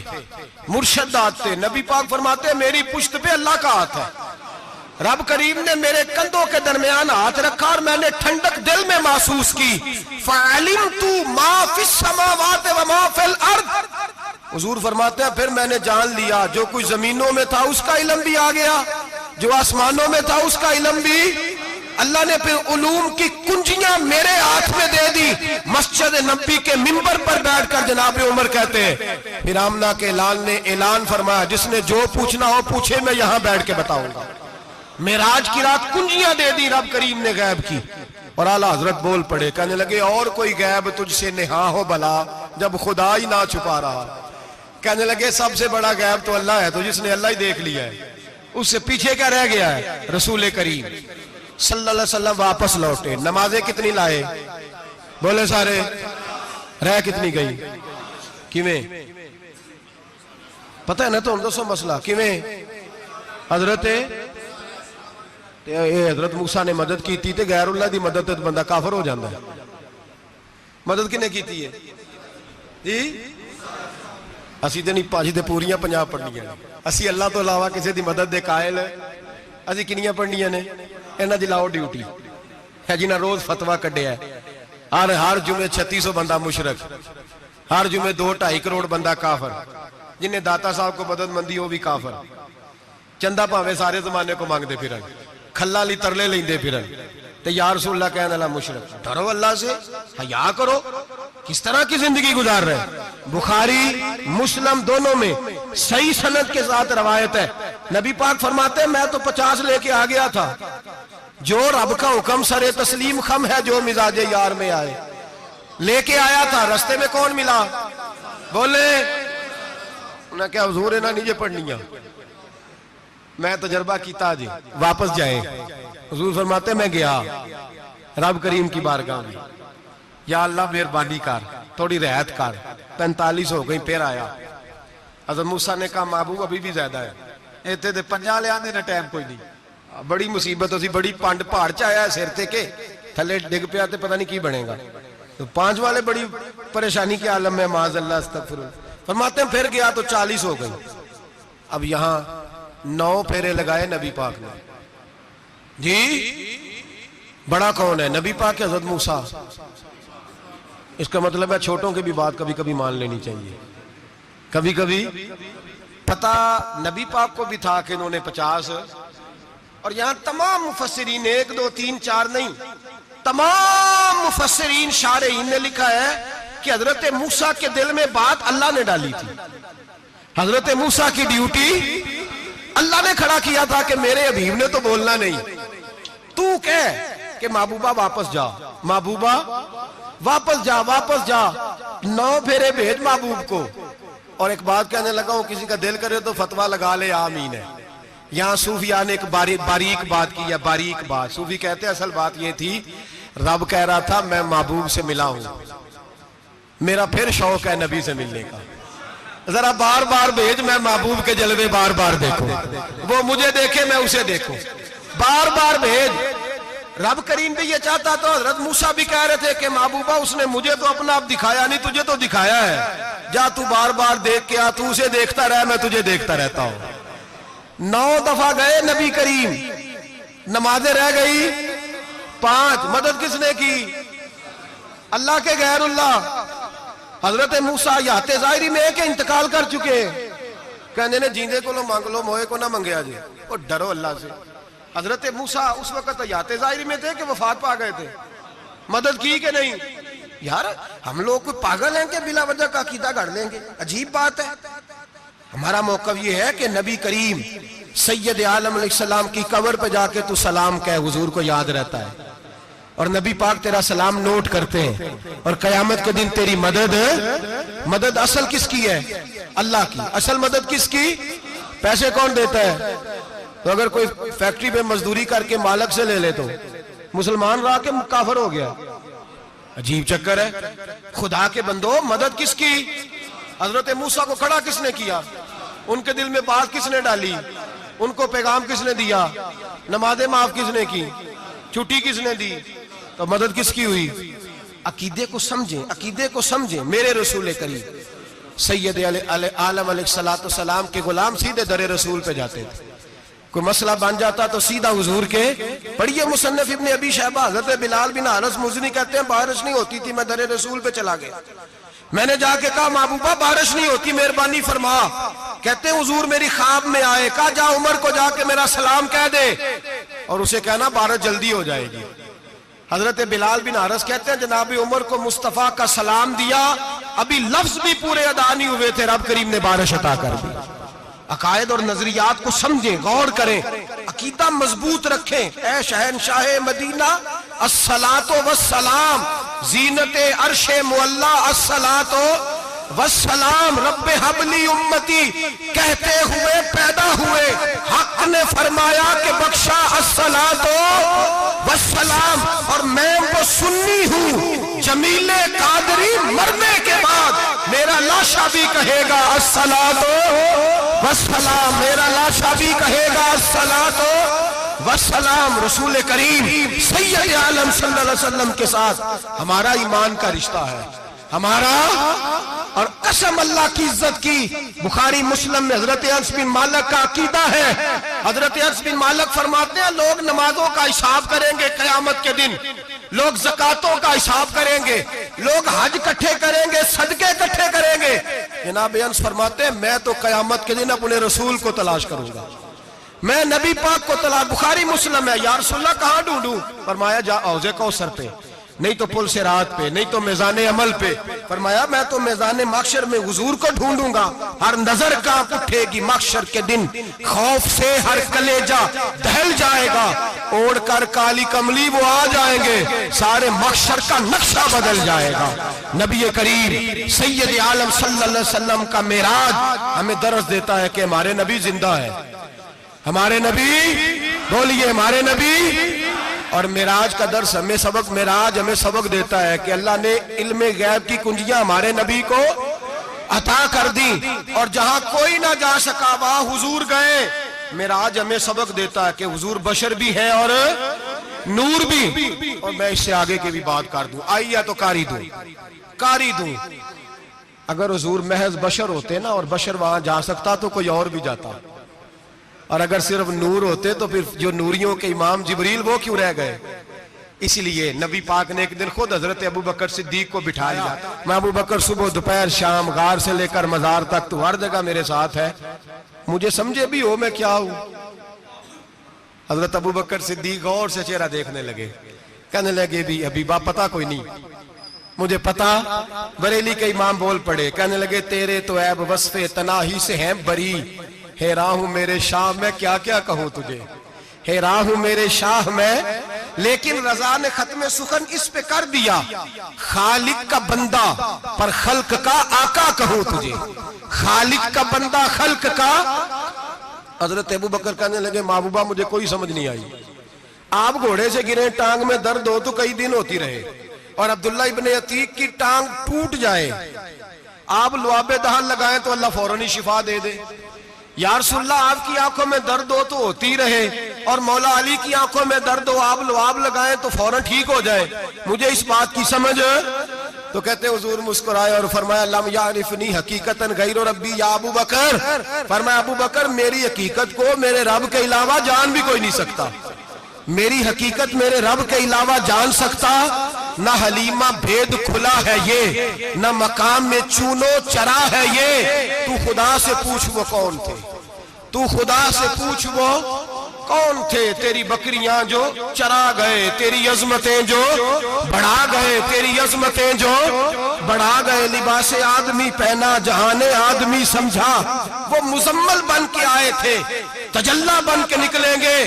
مرشد دات تھے، نبی پاک فرماتے ہیں میری پشت پہ اللہ کا ہاتھ ہے، رب کریم نے میرے کندھوں کے درمیان ہاتھ رکھا اور میں نے ٹھنڈک دل میں محسوس کی، فَعَلِمْتُ مَا فِي السَّمَاوَاتِ وَمَا فِي الْأَرْضِ، حضور فرماتے ہیں پھر میں نے جان لیا جو کچھ زمینوں میں تھا اس کا علم بھی آ گیا، جو آسمانوں میں تھا اس کا علم بھی، اللہ نے پھر علوم کی کنجیاں میرے ہاتھ میں دے دی۔ مسجد نبی کے منبر پر بیٹھ کر جناب عمر کہتے ہیں پھر آمنہ کے لال نے اعلان فرمایا جس نے جو پوچھنا ہو پوچھے، میں یہاں بیٹھ کے بتاؤں گا، معراج کی رات کنجیاں دے دی رب کریم نے غیب کی، اور اعلیٰ حضرت بول پڑے، کہنے لگے اور کوئی غیب تجھ سے نہا ہو بھلا جب خدا ہی نہ چھپا رہا۔ کہنے لگے سب سے بڑا غیب تو اللہ ہے، تو جس نے اللہ ہی دیکھ لیا ہے، اس سے پیچھے کیا رہ گیا ہے؟ رسول کریم صلی اللہ علیہ وسلم واپس لوٹے، نمازیں کتنی لائے؟ بولے سارے، رہ کتنی گئی؟ کیویں پتہ ہے نا؟ تو دسو مسئلہ کیویں؟ حضرت موسیٰ نے مدد کی تھی، غیر اللہ دی مدد تے بندہ کافر ہو جاندہ ہے۔ مدد کنے کی تھی ہے جی؟ اسی تے نہیں پاجی تے پوریاں 50 پڑھنیاں نے، اسی اللہ تو علاوہ کسی دی مدد دے قائل اسی کنیاں پڑھنیاں نے؟ انہاں دی لاؤ ڈیوٹی ہے جنہاں روز فتویٰ کڈیا ہے، ہر جمعے 3600 بندہ مشرک، ہر جمعے 2-2.5 کروڑ بندہ کافر، جنہیں داتا صاحب کو مدد مندی وہ بھی کافر، چندہ پاوے سارے زمانے کو مانگتے پھرن، کھلا لی ترلے لیندے پھرن، تے یا رسول اللہ کہنے اللہ مشرک۔ ڈرو اللہ سے، حیا کرو، کس طرح کی زندگی گزار رہے؟ بخاری مسلم دونوں میں صحیح سند کے ساتھ روایت ہے، نبی پاک فرماتے ہیں میں تو 50 لے کے آ گیا تھا، جو رب کا حکم سرے تسلیم خم ہے جو مزاج یار میں آئے، لے کے آیا تھا، رستے میں کون ملا؟ بولے انہیں کیا حضور انہیں نیجے پڑھنیاں، میں تجربہ کیتا جی، واپس جائیں۔ حضور فرماتے میں گیا رب کریم کی بارگاہ میں، یا اللہ مہربانی کر، تھوڑی رعایت کر، 45 ہو گئی، پھر آیا۔ حضرت موسیٰ نے کہا محبوب ابھی بھی زیادہ ہے، ایتے دے 50 لے آنے نہ ٹائم کوئی نہیں، بڑی مصیبت ہوسی، بڑی پانڈ پہاڑ چاہیا ہے سر تے کے تھلے ڈگ پیا تے پتہ نہیں کی بنے گا، تو 5 والے بڑی پریشانی کے عالم میں، معاذ اللہ استغفر اللہ۔ فرماتے ہیں پھر گیا تو 40 ہو گئی، اب یہاں 9 پھیرے لگائے نبی پاک نے جی۔ بڑا کون ہے؟ نبی پاک حضرت موسیٰ۔ اس کا مطلب ہے چھوٹوں کی بھی بات کبھی کبھی مان لینی چاہیے، کبھی کبھی پتہ نبی پاک کو بھی تھا کہ انہوں نے 50، اور یہاں تمام مفسرین 1 2 3 4 نہیں، تمام مفسرین شارحین نے لکھا ہے کہ حضرت موسیٰ کے دل میں بات اللہ نے ڈالی تھی، حضرت موسیٰ کی ڈیوٹی اللہ نے کھڑا کیا تھا کہ میرے حبیب نے تو بولنا نہیں، تو کہہ کہ محبوبہ واپس جا، محبوبہ واپس جا، واپس جا، 9 پھیرے بھیج محبوب کو۔ اور ایک بات کہنے لگا ہوں، کسی کا دل کرے تو فتویٰ لگا لے، آمین ہے۔ یہاں صوفیاء نے ایک باریک بات کی ہے، باریک بات۔ صوفی کہتے ہیں اصل بات یہ تھی، رب کہہ رہا تھا میں محبوب سے ملا ہوں، میرا پھر شوق ہے نبی سے ملنے کا، ذرا بار بار بھیج، میں محبوب کے جلوے بار بار دیکھوں، وہ مجھے دیکھے میں اسے دیکھوں، بار بار بھیج۔ رب کریم بھی یہ چاہتا تو حضرت موسیٰ بھی کہہ رہے تھے کہ محبوبہ اس نے مجھے تو اپنا آپ دکھایا نہیں، تجھے تو دکھایا ہے، جا تو بار بار دیکھ کے آ، تو اسے دیکھتا رہ، میں تجھے دیکھتا رہتا ہوں۔ 9 دفعہ گئے نبی کریم، نمازیں رہ گئی 5، مدد کس نے کی؟ اللہ کے غیر اللہ۔ حضرت موسیٰ یات ظاہری میں کہ انتقال کر چکے، کہنے نے جیندے کو لو مانگ لو، موئے کو نہ منگیا جی، اور ڈرو اللہ سے۔ حضرت موسیٰ اس وقت یات ظاہری میں تھے کہ وفات پا گئے تھے، مدد کی کہ نہیں؟ یار ہم لوگ کوئی پاگل ہیں کہ بلا وجہ کا عقیدہ گھڑ لیں گے؟ عجیب بات ہے۔ ہمارا موقف یہ ہے کہ نبی کریم سید عالم علیہ السلام کی قبر پہ جا کے تو سلام کہہ، حضور کو یاد رہتا ہے، اور نبی پاک تیرا سلام نوٹ کرتے ہیں، اور قیامت کے دن تیری مدد اصل کس کی ہے؟ اللہ کی۔ اصل مدد کس کی؟ پیسے کون دیتا ہے؟ تو اگر کوئی فیکٹری پہ مزدوری کر کے مالک سے لے لے تو مسلمان رہا کے کافر ہو گیا، عجیب چکر ہے۔ خدا کے بندو، مدد کس کی؟ حضرت موسیٰ کو کھڑا کس نے کیا؟ ان کے دل میں بات کس نے ڈالی؟ ان کو پیغام کس نے دیا؟ نمازیں معاف کس نے کی؟ چھٹی کس نے دی؟ تو مدد کس کی ہوئی؟ عقیدے کو سمجھیں، عقیدے کو سمجھیں۔ میرے رسول کریم سید عالم علیہ السلام کے غلام سیدھے در رسول پہ جاتے تھے، کوئی مسئلہ بن جاتا تو سیدھا حضور کے پڑھیے مصنف ابن ابی شیبہ، حضرت بلال بن حارث مزنی کہتے ہیں بارش نہیں ہوتی تھی، میں در رسول پہ چلا گیا، میں نے جا کے کہا محبوبہ بارش نہیں ہوتی، مہربانی فرما۔ کہتے ہیں حضور میری خواب میں آئے، کہا جا عمر کو جا کے میرا سلام کہہ دے، اور اسے کہنا بارش جلدی ہو جائے گی۔ حضرت بلال بن حارث کہتے ہیں جناب عمر کو مصطفیٰ کا سلام دیا، ابھی لفظ بھی پورے ادا نہیں ہوئے تھے، رب کریم نے بارش عطا کر دی۔ عقائد اور نظریات کو سمجھیں، غور کریں، عقیدہ مضبوط رکھیں۔ اے شہنشاہ مدینہ الصلاۃ والسلام، زینت عرش معلا الصلاۃ والسلام، رب حب لی امتی کہتے ہوئے پیدا ہوئے، حق نے فرمایا کہ بخشا الصلاۃ والسلام، اور میں وہ سنی ہوں جمیل قادری مرنے کے بعد میرا لاشا بھی کہے گا الصلاۃ والسلام، میرا لاشا بھی کہے گا الصلاۃ والسلام۔ رسول کریم سید عالم صلی اللہ علیہ وسلم کے ساتھ ہمارا ایمان کا رشتہ ہے، ہمارا، اور قسم اللہ کی عزت کی، بخاری مسلم میں حضرت انس بن مالک کا عقیدہ ہے۔ حضرت انس بن مالک فرماتے ہیں لوگ نمازوں کا حساب کریں گے قیامت کے دن، لوگ زکاتوں کا حساب کریں گے، لوگ حج کٹھے کریں گے، صدقے کٹھے کریں گے۔ جناب انس فرماتے ہیں میں تو قیامت کے دن اپنے رسول کو تلاش کروں گا، میں نبی پاک کو تلاش۔ بخاری مسلم ہے، یا رسول اللہ کہاں ڈھونڈوں؟ فرمایا جا حوض کوثر پہ، نہیں تو پل صراط پہ، نہیں تو میزان عمل پہ۔ فرمایا میں تو میزان محشر میں حضور کو ڈھونڈوں گا۔ ہر نظر کانپ اٹھے گی محشر کے دن، خوف سے ہر کلیجہ دہل جائے گا، اوڑھ کر کالی کملی وہ آ جائیں گے، سارے محشر کا نقشہ بدل جائے گا۔ نبی کریم سید عالم صلی اللہ علیہ وسلم کا معراج ہمیں درس دیتا ہے کہ ہمارے نبی زندہ ہے، ہمارے نبی، بولیے ہمارے نبی۔ اور معراج کا درس ہمیں سبق، معراج ہمیں سبق دیتا ہے کہ اللہ نے علم غیب کی کنجیاں ہمارے نبی کو عطا کر دی، اور جہاں کوئی نہ جا سکا وہاں حضور گئے۔ معراج ہمیں سبق دیتا ہے کہ حضور بشر بھی ہے اور نور بھی۔ اور میں اس سے آگے کی بھی بات کر دوں، آئی یا تو کاری دوں۔ اگر حضور محض بشر ہوتے نا اور بشر وہاں جا سکتا تو کوئی اور بھی جاتا، اور اگر صرف نور ہوتے تو پھر جو نوریوں کے امام جبریل وہ کیوں رہ گئے؟ اس لیے نبی پاک نے ایک دن خود حضرت ابو بکر صدیق کو بٹھایا۔ میں ابو بکر صبح دوپہر شام غار سے لے کر مزار تک تو ہر جگہ میرے ساتھ ہے، مجھے سمجھے بھی ہو میں کیا ہوں۔ حضرت ابو بکر صدیق غور سے چہرہ دیکھنے لگے، کہنے لگے بھی حبیبہ پتہ کوئی نہیں، مجھے پتہ۔ بریلی کے امام بول پڑے، کہنے لگے تیرے تو عیب وصف تناہی سے ہیں بری، حیران ہوں میرے شاہ میں کیا کیا کہوں تجھے، حیران ہوں میرے شاہ میں۔ لیکن رضا نے ختم سخن اس پہ کر دیا، خالق کا بندہ پر خلق کا آقا کہوں تجھے، خالق کا بندہ خلق کا۔ حضرت ابو بکر کہنے لگے محبوبہ مجھے کوئی سمجھ نہیں آئی، آپ گھوڑے سے گرے ٹانگ میں درد ہو تو کئی دن ہوتی رہے، اور عبداللہ ابن عتیق کی ٹانگ ٹوٹ جائے، آپ لعاب دہن لگائیں تو اللہ فوراً ہی شفا دے دے۔ یا رسول اللہ آپ کی آنکھوں میں درد ہو تو ہوتی رہے، اور مولا علی کی آنکھوں میں درد ہو آپ لعاب لگائیں تو فوراً ٹھیک ہو جائے، مجھے اس بات کی سمجھ۔ تو کہتے حضور مسکرائے اور فرمایا لم یعرفنی حقیقتاً غیر ربی یا ابو بکر، فرمایا ابو بکر میری حقیقت کو میرے رب کے علاوہ جان بھی کوئی نہیں سکتا، میری حقیقت میرے رب کے علاوہ جان سکتا نہ حلیمہ بھید کھلا ہے یہ، نہ مقام میں چونو چرا ہے یہ۔ تو خدا سے پوچھ وہ کون تھے، تو خدا سے پوچھ وہ کون تھے، تیری بکریاں جو چرا گئے، تیری عظمتیں جو بڑھا گئے، تیری عظمتیں جو بڑھا گئے۔ لباس آدمی پہنا جہان آدمی سمجھا، وہ مزمل بن کے آئے تھے تجلی بن کے نکلیں گے۔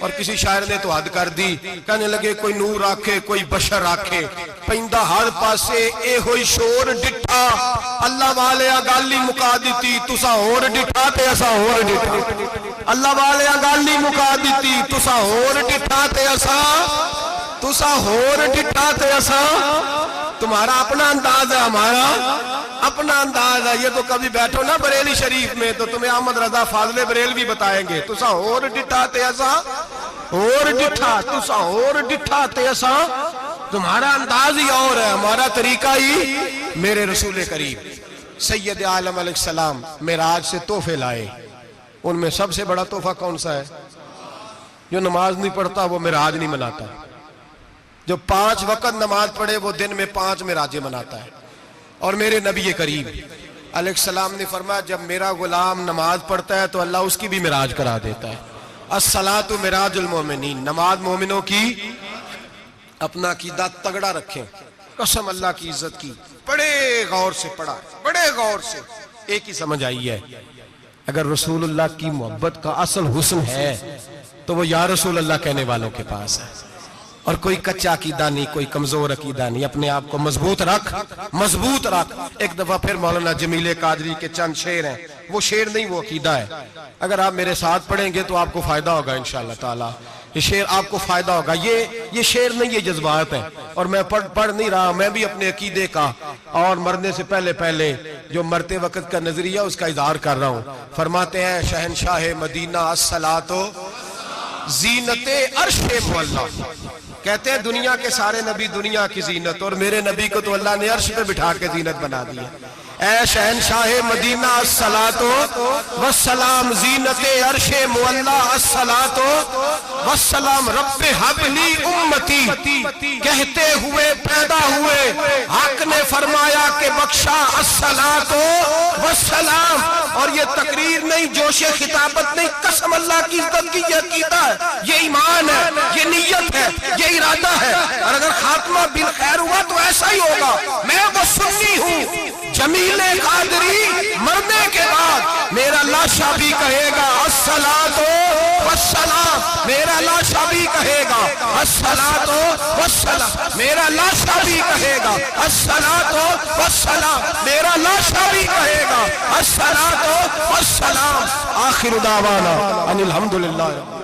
اور کسی شاعر نے تو حد کر دی، کہنے لگے کوئی نور آکھے کوئی بشر آکھے، پیندہ ہر پاسے اے ہوئی شور ڈٹھا، اللہ والے گالی مکا دیتی تسا ہور ڈٹھا تے اسا ہور ڈٹھا، اللہ والے گالی مکا دیتی تسا ہور ڈٹھا تے اسا، تسا ہور ڈٹھا تے اسا۔ تمہارا اپنا انداز ہے، ہمارا اپنا انداز ہے۔ یہ تو کبھی بیٹھو نا بریلی شریف میں تو تمہیں احمد رضا فاضل بریل بھی بتائیں گے، تسا ہور ڈٹھا تے اسا ہور ڈٹھا، تسا ہور ڈٹھا تے اسا۔ تمہارا انداز ہی اور ہے، ہمارا طریقہ ہی۔ میرے رسول کریم سید عالم علیہ السلام معراج سے تحفے لائے، ان میں سب سے بڑا تحفہ کون سا ہے؟ جو نماز نہیں پڑھتا وہ معراج نہیں مناتا، جو 5 وقت نماز پڑھے وہ دن میں 5 معراجیں مناتا ہے۔ اور میرے نبی کریم علیہ السلام نے فرمایا جب میرا غلام نماز پڑھتا ہے تو اللہ اس کی بھی معراج کرا دیتا ہے۔ الصلاۃ معراج المومنین، نماز مومنوں کی۔ اپنا عقیدہ تگڑا رکھیں، قسم اللہ کی عزت کی، بڑے غور سے پڑھا، بڑے غور سے، ایک ہی سمجھ آئی ہے اگر رسول اللہ کی محبت کا اصل حسن ہے تو وہ یا رسول اللہ کہنے والوں کے پاس ہے. اور کوئی کچا عقیدہ نہیں، کوئی کمزور عقیدہ نہیں، اپنے آپ کو مضبوط رکھ. ایک دفعہ پھر مولانا جمیل قادری کے چند شعر ہیں، وہ شعر نہیں وہ عقیدہ ہے. اگر آپ میرے ساتھ پڑھیں گے تو آپ کو فائدہ ہوگا انشاءاللہ تعالی. یہ شعر آپ کو فائدہ ہوگا. یہ شعر نہیں، یہ جذبات ہیں. اور میں پڑھ نہیں رہا، میں بھی اپنے عقیدے کا اور مرنے سے پہلے جو مرتے وقت کا نظریہ اس کا اظہار کر رہا ہوں. فرماتے ہیں شہنشاہ مدینہ الصلاۃ زینت عرش معلا. کہتے ہیں دنیا کے سارے نبی دنیا کی زینت، اور میرے نبی کو تو اللہ نے عرش پہ بٹھا کے زینت بنا دیا. اے شہنشاہ مدینہ الصلاۃ والسلام زینت عرش معلا الصلاۃ والسلام رب حب لی امتی. کہتے ہوئے پیدا ہوئے حق نے فرمایا کہ بخشا الصلاۃ والسلام. اور یہ تقریر نہیں، جوش خطابت نہیں، قسم اللہ کی عزت کی یہ عقیدہ ہے، یہ ایمان ہے، یہ نیت ہے، یہ ارادہ ہے. اور اگر خاتمہ بالخیر ہوا تو ایسا ہی ہوگا. میں وہ سنی ہوں. جمیل قادری مرنے کے بعد میرا لاشا بھی کہے گا الصلاۃ والسلام. میرا لاشا بھی کہے گا الصلاۃ والسلام. میرا لاشا بھی کہے گا الصلاۃ والسلام. میرا لاشا بھی کہے گا الصلاۃ والسلام. آخر دعوانا ان الحمدللہ.